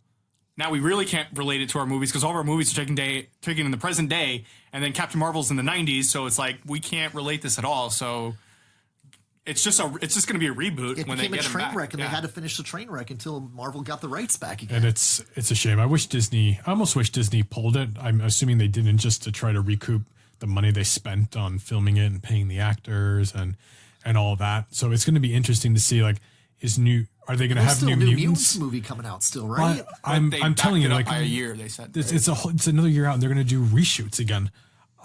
now we really can't relate it to our movies because all of our movies are taken in the present day, and then Captain Marvel's in the 90s, so it's like, we can't relate this at all, so it's just going to be a reboot when they get them back. It became a train wreck, and they had to finish the train wreck until Marvel got the rights back again. And it's a shame. I almost wish Disney pulled it. I'm assuming they didn't, just to try to recoup the money they spent on filming it and paying the actors and all of that. So it's going to be interesting to see, like, are they going to have new mutants movie coming out still, right? I'm telling you, like, by a year, they said it's another year out and they're going to do reshoots again.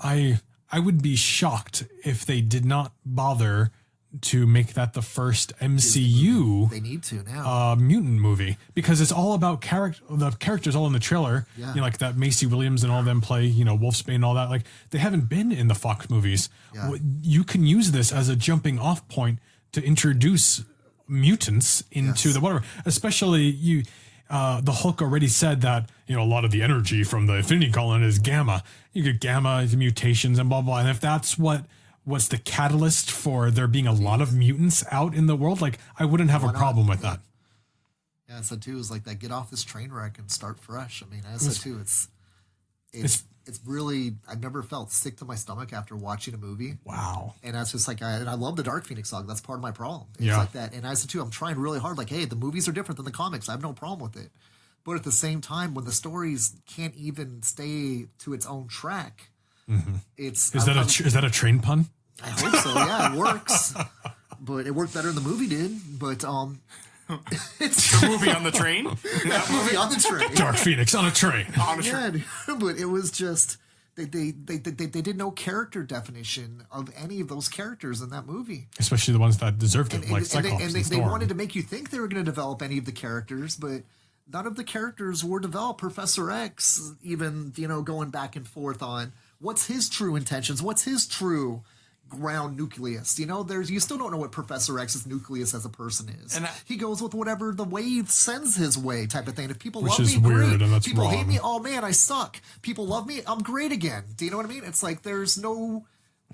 I would be shocked if they did not bother to make that the first MCU they need to now mutant movie, because it's all about the characters all in the trailer. You know, like that Macy Williams and all them play, you know, Wolfsbane and all that. Like, they haven't been in the Fox movies. You can use this as a jumping off point to introduce mutants into the whatever. Especially the Hulk already said that, you know, a lot of the energy from the Infinity Gauntlet is gamma. You get gamma mutations and blah blah. And if that's what was the catalyst for there being a lot of mutants out in the world, like, I wouldn't have a problem with that. Yeah, I said too, is like that, get off this train wreck and start fresh. I mean, I said too, it's really, I've never felt sick to my stomach after watching a movie. Wow. And that's just like, I love the Dark Phoenix saga. That's part of my problem. It's like that. And I said too, I'm trying really hard, like, hey, the movies are different than the comics. I have no problem with it. But at the same time, when the stories can't even stay to its own track, is that a train pun? I hope so. Yeah, it works. But it worked better than the movie did. But it's the movie on the train. That movie on the train. Dark Phoenix on a train. But it was just they did no character definition of any of those characters in that movie. Especially the ones that deserved it, like Cyclops and they wanted to make you think they were going to develop any of the characters, but none of the characters were developed. Professor X, even, you know, going back and forth on what's his true intentions, what's his true ground nucleus. You know, you still don't know what Professor X's nucleus as a person is. And he goes with whatever the wave sends his way, type of thing. If people love me, great. And that's people wrong. hate me, oh man, I suck. People love me, I'm great again. Do you know what I mean? It's like there's no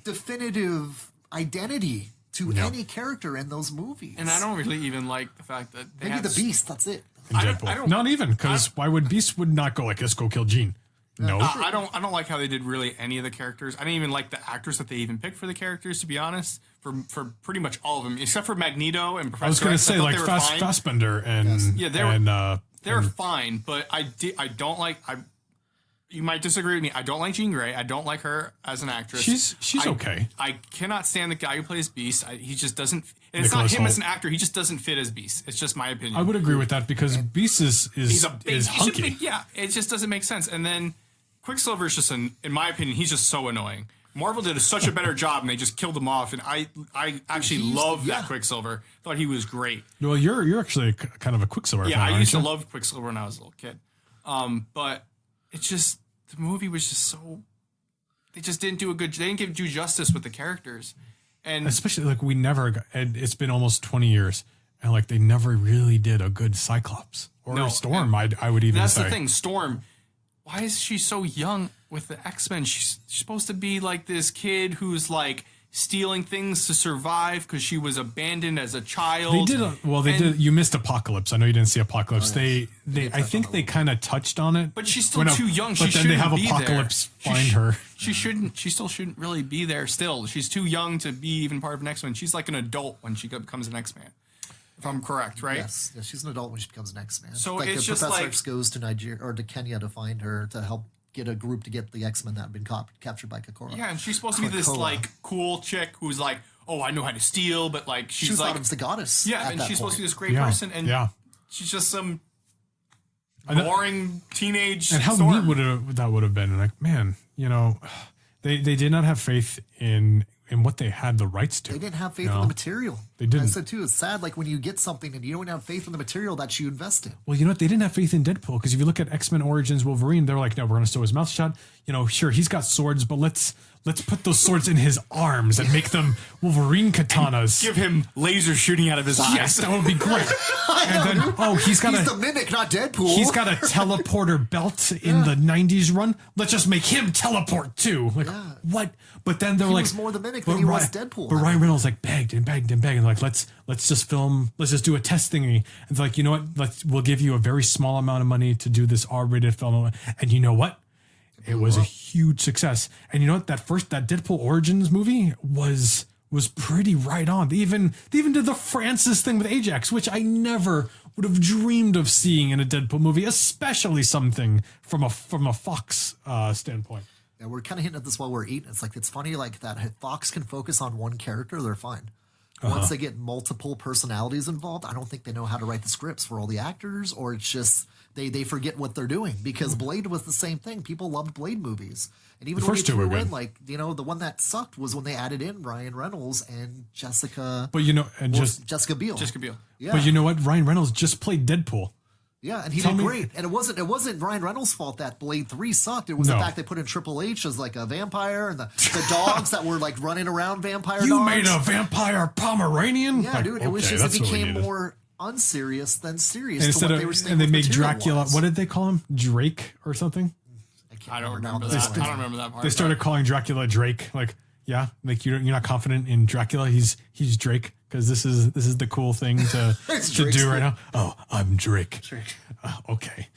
definitive identity to any character in those movies. And I don't really even like the fact that they maybe the Beast. That's it. I don't, not even, because why would Beast would not go like, let's go kill Jean? No, I don't like how they did really any of the characters. I didn't even like the actors that they even picked for the characters, to be honest. For pretty much all of them, except for Magneto and Professor X. I was going to say, like, Fassbender and they're fine, but I don't like. You might disagree with me. I don't like Jean Grey. I don't like her as an actress. She's okay. I cannot stand the guy who plays Beast. He just doesn't. And it's not him as an actor. He just doesn't fit as Beast. It's just my opinion. I would agree with that, because Beast is hunky. It just doesn't make sense. And then Quicksilver is just, in my opinion, he's just so annoying. Marvel did such a better job, and they just killed him off. And I actually love that Quicksilver. Thought he was great. Well, you're actually kind of a Quicksilver fan. Yeah, I used to love Quicksilver when I was a little kid. But it's just, the movie was just so, they just didn't do they didn't do justice with the characters. And especially, like, it's been almost 20 years, and, like, they never really did a good Cyclops or Storm. I would even say. That's the thing. Storm, why is she so young with the X-Men? She's supposed to be like this kid who's like stealing things to survive because she was abandoned as a child. They did. You missed Apocalypse. I know you didn't see Apocalypse. I think they kind of touched on it. But she's still too young. But then they have Apocalypse find her. She still shouldn't really be there still. She's too young to be even part of an X-Men. She's like an adult when she becomes an X-Man. If I'm correct, right? Yes, she's an adult when she becomes an X-Man. So like it's just Professor like X goes to Nigeria or to Kenya to find her, to help get a group to get the X-Men that have been captured by Kokora. Yeah, and she's supposed to be this like cool chick who's like, oh, I know how to steal, but like She she's thought like of the goddess. yeah, at and that she's supposed to be point. this great Yeah. person, and Yeah. she's just some And that- boring teenage. And how storm. neat that would have been. Like, man, you know, they did not have faith in what they had the rights to. They didn't have faith No. in the material. They didn't. I said too, it's sad like when you get something and you don't have faith in the material that you invest in. Well, you know what? They didn't have faith in Deadpool because if you look at X-Men Origins Wolverine, they're like, no, we're going to sew his mouth shut. You know, sure, he's got swords, but let's put those swords in his arms and make them Wolverine katanas. Give him laser shooting out of his eyes. Yes, that would be great. And then, he's got He's the mimic, not Deadpool. He's got a teleporter belt in the 90s run. Let's just make him teleport too. Like, what? But then they're He like, was more the mimic but than he was Deadpool. But Ryan Reynolds like begged and begged and begged and like, let's just film, let's just do a test thingy. It's like, you know what? We'll give you a very small amount of money to do this R-rated film. And you know what? It was a huge success. And you know what? That Deadpool Origins movie was pretty right on. They even did the Francis thing with Ajax, which I never would have dreamed of seeing in a Deadpool movie, especially something from a Fox standpoint. Yeah, we're kind of hinting at this while we're eating. It's like, it's funny like that. If Fox can focus on one character, they're fine. Once they get multiple personalities involved, I don't think they know how to write the scripts for all the actors, or it's just they forget what they're doing. Because Blade was the same thing. People loved Blade movies. And even The when first you two were threw in, good. like, you know, the one that sucked was when they added in Ryan Reynolds and Jessica But you know, and Jessica Biel. Jessica Biel. Yeah. but you know what? Ryan Reynolds just played Deadpool. Yeah, and he Tell did me- great. And it wasn't Ryan Reynolds' fault that Blade 3 sucked. It was the No. fact they put in Triple H as like a vampire and the dogs that were like running around vampire You dogs. made a vampire Pomeranian? Yeah, Like, dude. It was okay, just it that's what we became needed. more unserious than serious. And to instead what of they were saying and they with made material Dracula. was. What did they call him? Drake or something? can't I don't remember now that. this I don't remember that part. They started calling Dracula Drake. Like, yeah, like you're not confident in Dracula. He's Drake because this is the cool thing to It's to Drake's do right thing. now. Oh, I'm Drake. Drake. Okay.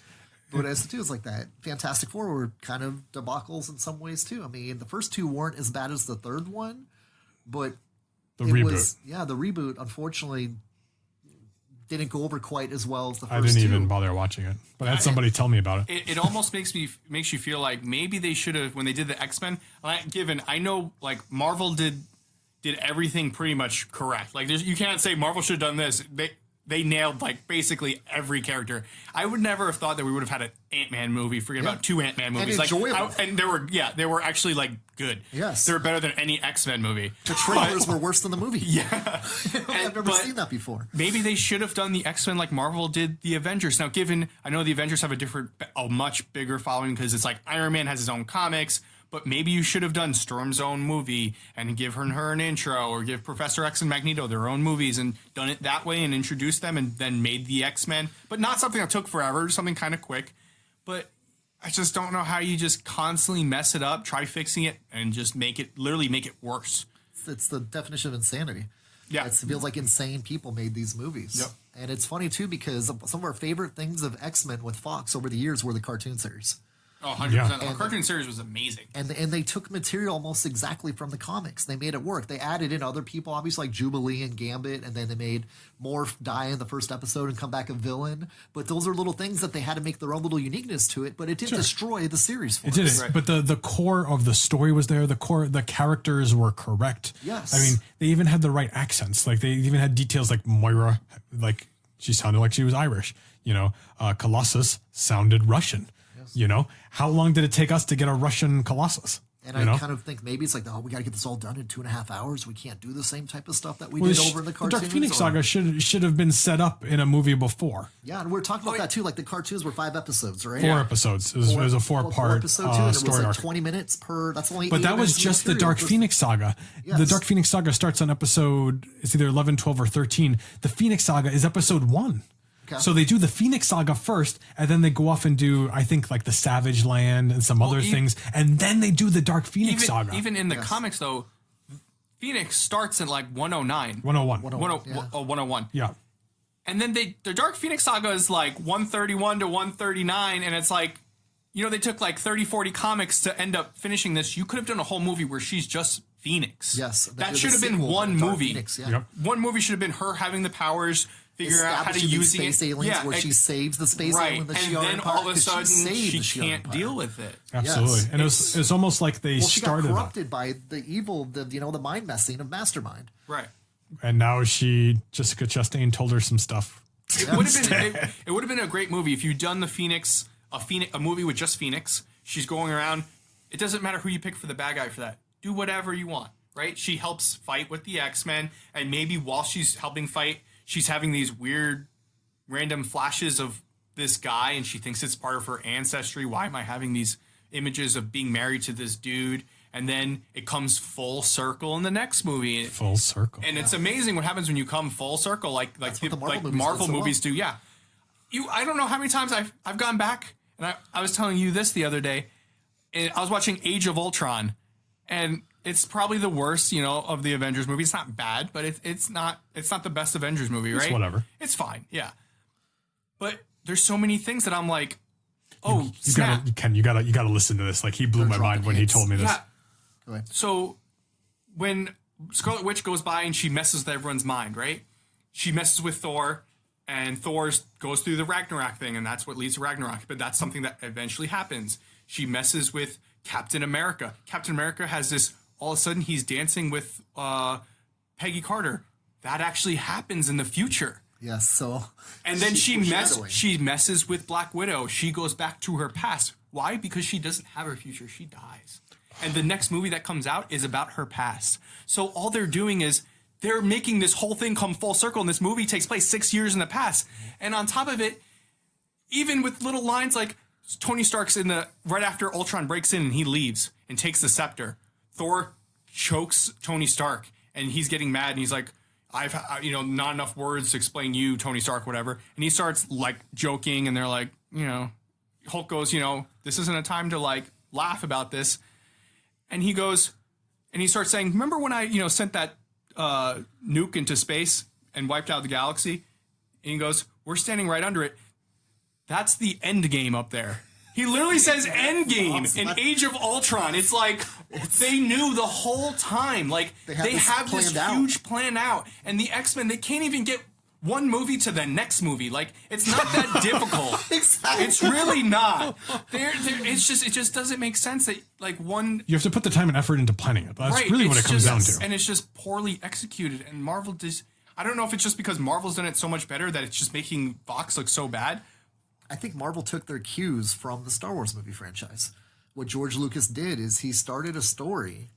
But as the two is like that, Fantastic Four were kind of debacles in some ways too. I mean, the first two weren't as bad as the third one, but The it reboot. was the reboot unfortunately didn't go over quite as well as the first I didn't two. even bother watching it, but I had somebody tell me about it. It almost makes you feel like maybe they should have, when they did the X-Men. I know like Marvel did everything pretty much correct. Like you can't say Marvel should have done this. They nailed like basically every character. I would never have thought that we would have had an Ant-Man movie. Forget about two Ant-Man movies. And enjoyable. And they were actually like good. Yes. They were better than any X-Men movie. The trailers were worse than the movie. Yeah. I've never but- seen that before. Maybe they should have done the X-Men like Marvel did the Avengers. Now, I know the Avengers have a much bigger following because it's like Iron Man has his own comics, but maybe you should have done Storm's own movie and give her an intro, or give Professor X and Magneto their own movies and done it that way and introduced them and then made the X-Men, but not something that took forever, something kind of quick. But I just don't know how you just constantly mess it up, try fixing it, and just make it worse. It's the definition of insanity. Yeah. It feels like insane people made these movies. Yep. And it's funny too because some of our favorite things of X-Men with Fox over the years were the cartoon series. Oh, 100%. Yeah. The cartoon series was amazing. And they took material almost exactly from the comics. They made it work. They added in other people, obviously like Jubilee and Gambit, and then they made Morph die in the first episode and come back a villain. But those are little things that they had to make their own little uniqueness to it. But it didn't destroy the series for It did us. it, but the core of the story was there. The characters were correct. Yes. I mean, they even had the right accents. Like they even had details like Moira, like she sounded like she was Irish. You know, Colossus sounded Russian. You know, how long did it take us to get a Russian Colossus? And you I know? kind of think maybe it's like, we got to get this all done in 2.5 hours. We can't do the same type of stuff that we Well, did over in the cartoons. Dark Phoenix or- Saga should have been set up in a movie before. Yeah, and we were talking about that too. Like the cartoons were 5 episodes, right? 4 episodes. It was a four-part episode too, and it was story like arc. 20 minutes per. That's only. But 80 that was minutes of just the material. Dark Phoenix Saga. The Yes. Dark Phoenix Saga starts on episode, it's either 11, 12, or 13. The Phoenix Saga is episode 1. Okay. So they do the Phoenix Saga first, and then they go off and do, I think, like the Savage Land and some other things, and then they do the Dark Phoenix Saga. Even in the comics, though, Phoenix starts at like 109. 101. 101. Yeah. And then the Dark Phoenix Saga is like 131 to 139, and it's like, they took like 30, 40 comics to end up finishing this. You could have done a whole movie where she's just Phoenix. Yes, That the should have been sequel, one Dark movie. Phoenix, yeah. Yep. One movie should have been her having the powers, figuring out how to establishing use these space aliens, where she saves the space alien that she and then all of a sudden she Shi'ar can't Empire. deal with it. Absolutely. Yes. And it was almost like they She got started that. corrupted by the evil, the mind messing of Mastermind. Right. And now Jessica Chastain told her some stuff. It would have been a great movie if you'd done the Phoenix, a movie with just Phoenix. She's going around. It doesn't matter who you pick for the bad guy for that. Do whatever you want, right? She helps fight with the X-Men, and maybe while she's helping fight, she's having these weird, random flashes of this guy, and she thinks it's part of her ancestry. Why am I having these images of being married to this dude? And then it comes full circle in the next movie. Full circle. And it's amazing what happens when you come full circle, like Marvel movies do. Yeah. I don't know how many times I've gone back, and I was telling you this the other day. And I was watching Age of Ultron, and it's probably the worst, of the Avengers movie. It's not bad, but it's not the best Avengers movie, right? It's whatever. It's fine, yeah. But there's so many things that I'm like, you snap. gotta listen to this. Like, he blew my mind when he told me this. Yeah. Go ahead. So when Scarlet Witch goes by and she messes with everyone's mind, right? She messes with Thor, and Thor goes through the Ragnarok thing, and that's what leads to Ragnarok. But that's something that eventually happens. She messes with Captain America. Captain America has this, all of a sudden he's dancing with Peggy Carter. That actually happens in the future. Yes, so... And then she messes with Black Widow. She goes back to her past. Why? Because she doesn't have her future. She dies. And the next movie that comes out is about her past. So all they're doing is they're making this whole thing come full circle, and this movie takes place 6 years in the past. And on top of it, even with little lines like Tony Stark's right after Ultron breaks in and he leaves and takes the scepter, Thor chokes Tony Stark, and he's getting mad, and he's like, I've not enough words to explain you, Tony Stark, whatever. And he starts like joking, and they're like, Hulk goes, this isn't a time to like laugh about this. And he goes, and he starts saying, remember when I, sent that nuke into space and wiped out the galaxy? And he goes, we're standing right under it. That's the end game up there. He literally says end game in Age of Ultron. It's like they knew the whole time. Like they have this huge plan out. And the X-Men, they can't even get one movie to the next movie. Like, it's not that difficult. Exactly. It's really not. It just doesn't make sense that like one. You have to put the time and effort into planning it. That's really what it comes down to. And it's just poorly executed. And Marvel just, I don't know if it's just because Marvel's done it so much better that it's just making Fox look so bad. I think Marvel took their cues from the Star Wars movie franchise. What George Lucas did is he started a story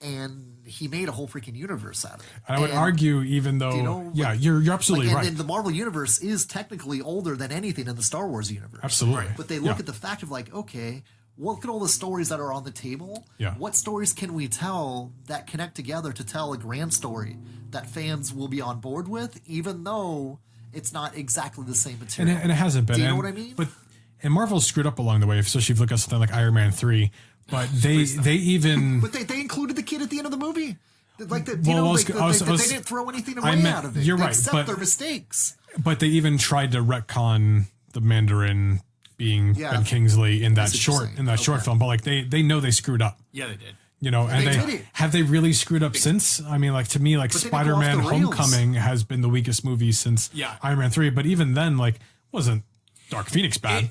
and he made a whole freaking universe out of it. And I would argue, even though, you're absolutely right. And the Marvel universe is technically older than anything in the Star Wars universe. Absolutely. But they look at the fact of like, okay, look at all the stories that are on the table. Yeah. What stories can we tell that connect together to tell a grand story that fans will be on board with, even though it's not exactly the same material? And it hasn't been. Do you know what I mean? And Marvel screwed up along the way, especially if you look at something like Iron Man 3. But they even... But they included the kid at the end of the movie. Like, they didn't throw anything away out of it. You're right. Except their mistakes. But they even tried to retcon the Mandarin being Ben Kingsley in that short film. But like they know they screwed up. Yeah, they did. And have they really screwed up since? I mean, like, to me, like, Spider-Man Homecoming has been the weakest movie since Iron Man 3. But even then, like, wasn't Dark Phoenix bad.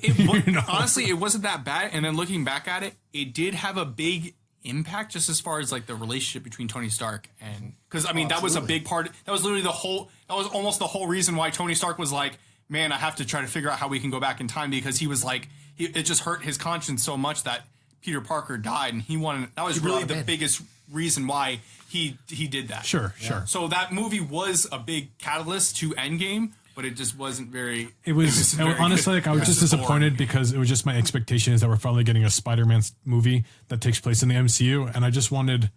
Honestly, it wasn't that bad. And then looking back at it, it did have a big impact just as far as like the relationship between Tony Stark and, because I mean that was a big part. That was literally that was almost the whole reason why Tony Stark was like, man, I have to try to figure out how we can go back in time, because he was like, it just hurt his conscience so much that Peter Parker died, and he wanted. That was really the biggest reason why he did that. Sure. So that movie was a big catalyst to Endgame. But it just wasn't very. It was honestly like I was just disappointed because it was just my expectation is that we're finally getting a Spider-Man movie that takes place in the MCU, and I just wanted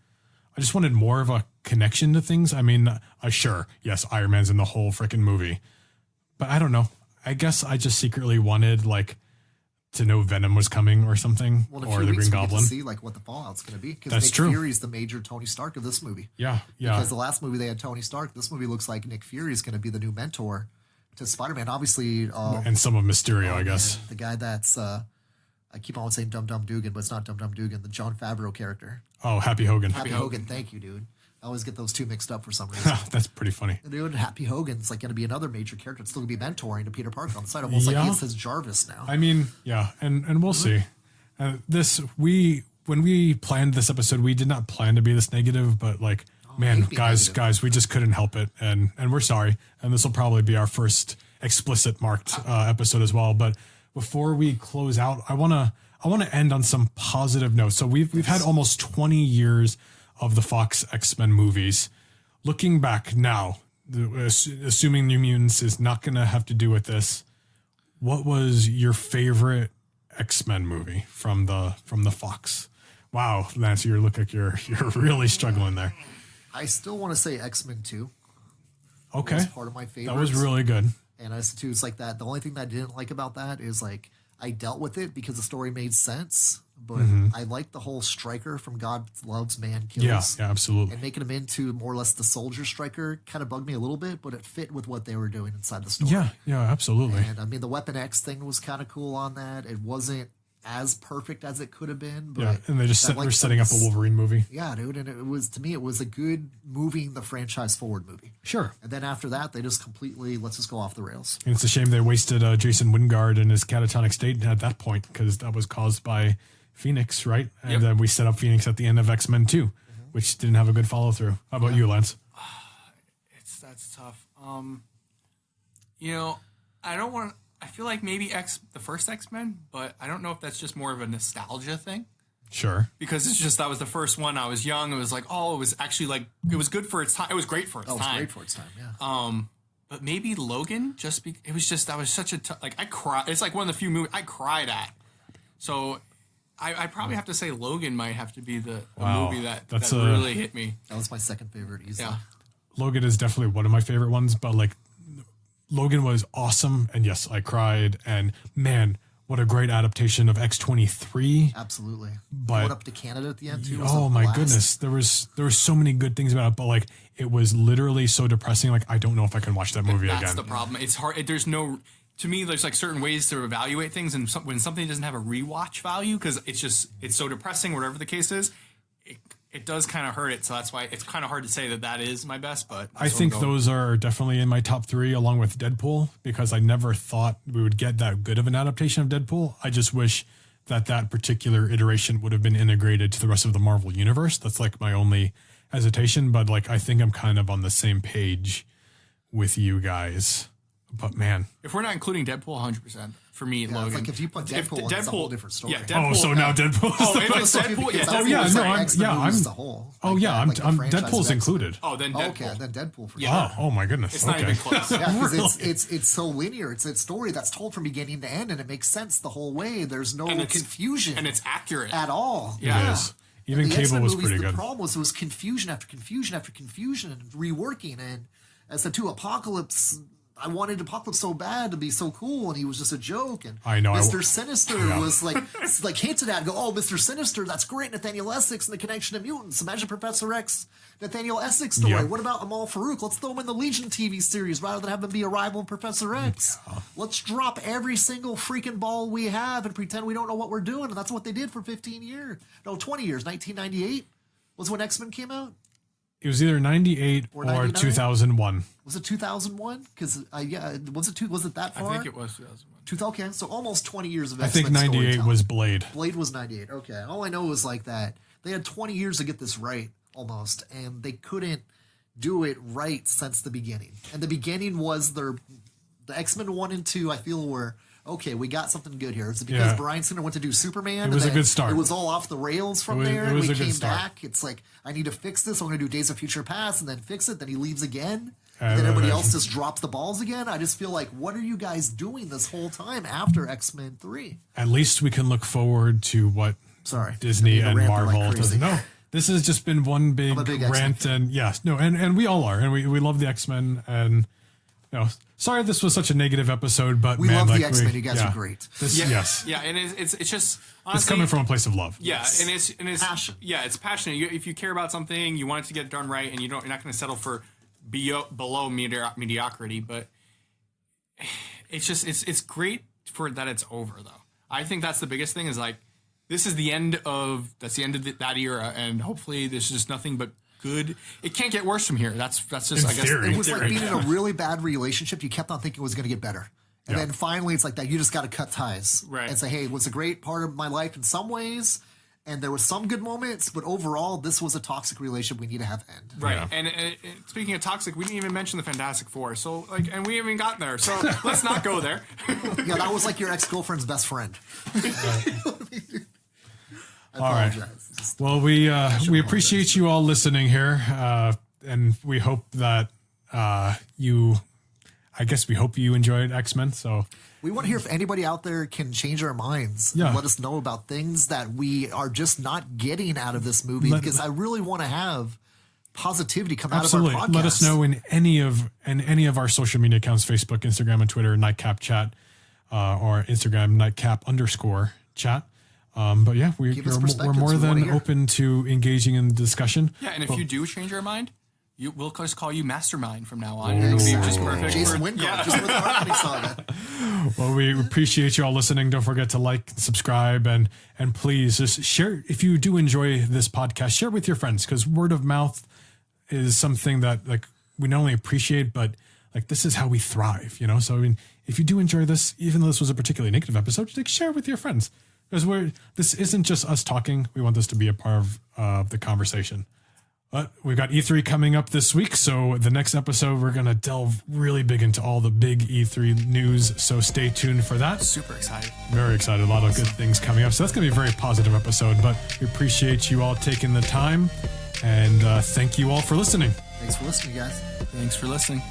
more of a connection to things. I mean, sure, yes, Iron Man's in the whole freaking movie, but I don't know. I guess I just secretly wanted like to know Venom was coming or something, or the Green Goblin. To see like what the fallout's going to be, because Nick Fury's the major Tony Stark of this movie. Yeah. Because the last movie they had Tony Stark. This movie looks like Nick Fury is going to be the new mentor to Spider-Man, obviously. And some of Mysterio, I guess. The guy that's, I keep on saying Dum Dum Dugan, but it's not Dum Dum Dugan, the Jon Favreau character. Oh, Happy Hogan. Happy Hogan, thank you, dude. I always get those two mixed up for some reason. That's pretty funny. And dude, Happy Hogan's like going to be another major character. It's still going to be mentoring to Peter Parker on the side. Almost like he says Jarvis now. I mean, yeah, and we'll see. When we planned this episode, we did not plan to be this negative, but like, man, guys, we just couldn't help it, and we're sorry. And this will probably be our first explicit marked episode as well. But before we close out, I wanna end on some positive notes. So we've had almost 20 years of the Fox X-Men movies. Looking back now, assuming New Mutants is not going to have to do with this, what was your favorite X-Men movie from the Fox? Wow, Lance, you look like you're really struggling there. I still want to say X-Men 2. Okay. Was part of my favorites. That was really good. And I said too, it's like that. The only thing that I didn't like about that is like I dealt with it because the story made sense. But I like the whole Stryker from God Loves Man Kills. Yeah, absolutely. And making him into more or less the soldier Stryker kind of bugged me a little bit, but it fit with what they were doing inside the story. Yeah, absolutely. And I mean, the Weapon X thing was kind of cool on that. It wasn't as perfect as it could have been. But and they just were setting up a Wolverine movie. Yeah, dude. And it was, to me, it was a good moving the franchise forward movie. Sure. And then after that, they just completely, let's just go off the rails. And it's a shame they wasted Jason Wingard in his catatonic state at that point, because that was caused by Phoenix, right? And then we set up Phoenix at the end of X-Men 2, which didn't have a good follow through. How about you, Lance? That's tough. I don't want to. I feel like maybe the first X-Men, but I don't know if that's just more of a nostalgia thing. Sure. Because it's just that was the first one. I was young. It was like, it was actually like it was good for its time. It was great for its time. It was great for its time. Yeah. But maybe Logan. It was just that was such a like I cried. It's like one of the few movies I cried at. So I probably have to say Logan might have to be the movie that really hit me. That was my second favorite easily. Yeah. Logan is definitely one of my favorite ones, but like Logan was awesome, and yes, I cried, and man, what a great adaptation of X-23. Absolutely. But going up to Canada at the end too. Oh my goodness, there was so many good things about it, but like it was literally so depressing. Like I don't know if I can watch that movie again. That's the problem. It's hard. To me, there's like certain ways to evaluate things, and when something doesn't have a rewatch value because it's so depressing, whatever the case is, it does kind of hurt it. So that's why it's kind of hard to say that is my best. But I think those are definitely in my top 3, along with Deadpool, because I never thought we would get that good of an adaptation of Deadpool. I just wish that particular iteration would have been integrated to the rest of the Marvel universe. That's like my only hesitation. But like I think I'm kind of on the same page with you guys. But man, if we're not including Deadpool, 100% for me, Logan. It's like if you put Deadpool, it's a whole different story. Yeah, Deadpool. So now Deadpool. If it's Deadpool, Deadpool's included. Oh, then Deadpool. Okay, then Deadpool for sure. Oh my goodness. It's not even close. Yeah, because it's so linear. It's a story that's told from beginning to end, and it makes sense the whole way. There's no confusion, and it's accurate at all. Yeah. It is. Even Cable was pretty good. The problem was confusion after confusion after confusion and reworking. And as the two Apocalypse, I wanted Apocalypse so bad to be so cool, and he was just a joke. And I know Mr. Sinister was like hinted at. Mr. Sinister, that's great. Nathaniel Essex and the connection to mutants. Imagine Professor X, Nathaniel Essex story. What about Amal Farouk? Let's throw him in the Legion TV series rather than have him be a rival in Professor X. Let's drop every single freaking ball we have and pretend we don't know what we're doing. And that's what they did for 15 years. No, 20 years. 1998 was when X-Men came out. It was either 98 or 2001. Was it 2001? Because was it that far? I think it was 2001. Okay, so almost 20 years of X-Men. I think 98 was Blade. Blade was 98. Okay, all I know was like that. They had 20 years to get this right, almost, and they couldn't do it right since the beginning. And the beginning was the X-Men 1 and 2. I feel were. Okay, we got something good here. Is it because Bryan Singer went to do Superman? It was a good start. It was all off the rails from there. We came back. It's like, I need to fix this. I'm going to do Days of Future Past and then fix it. Then he leaves again. And then everybody else just drops the balls again. I just feel like, what are you guys doing this whole time after X-Men 3? At least we can look forward to what Disney and Marvel does. No, this has just been one big rant. And and we all are. And we love the X-Men. And sorry this was such a negative episode, but we love the X-Men. You guys are great. Yes, and it's just honestly, it's coming from a place of love. Yeah, and it's passion. Yeah, it's passionate. If you care about something, you want it to get done right, and you're not going to settle for below mediocrity. But it's great for that it's over though. I think that's the biggest thing is like this is the end of that era, and hopefully there's just nothing but good. It can't get worse from here. That's just, In I guess. theory. It was like being in a really bad relationship. You kept on thinking it was going to get better. And Yeah. then finally, it's like that. You just got to cut ties and say, hey, it was a great part of my life in some ways. And there was some good moments, but overall, this was a toxic relationship we need to have end. Right. Yeah. And speaking of toxic, we didn't even mention the Fantastic Four. So, and we haven't even gotten there. So let's not go there. Yeah, that was like your ex-girlfriend's best friend. All right. Well, we appreciate you all listening here. And we hope that we hope you enjoyed X-Men. So we want to hear if anybody out there can change our minds Yeah. and let us know about things that we are just not getting out of this movie, because I really want to have positivity come absolutely out of our podcast. let us know in any of our social media accounts, Facebook, Instagram, and Twitter, Nightcap Chat, or Instagram Nightcap_chat. But yeah, we're more than open to engaging in the discussion. Yeah, and if you do change your mind, we'll just call you Mastermind from now on. Oh. It'll be just perfect. Jason Wingard, just with the marketing saga. Well, we appreciate you all listening. Don't forget to like, subscribe, and please just share. If you do enjoy this podcast, share it with your friends, because word of mouth is something that like we not only appreciate, but like this is how we thrive. So I mean, if you do enjoy this, even though this was a particularly negative episode, just share it with your friends, because this isn't just us talking. We want this to be a part of the conversation. But we've got E3 coming up this week, so the next episode we're going to delve really big into all the big E3 news, so stay tuned for that. Super excited. Very excited. A lot of good things coming up, so that's going to be a very positive episode, but we appreciate you all taking the time, and thank you all for listening. Thanks for listening, guys. Thanks for listening.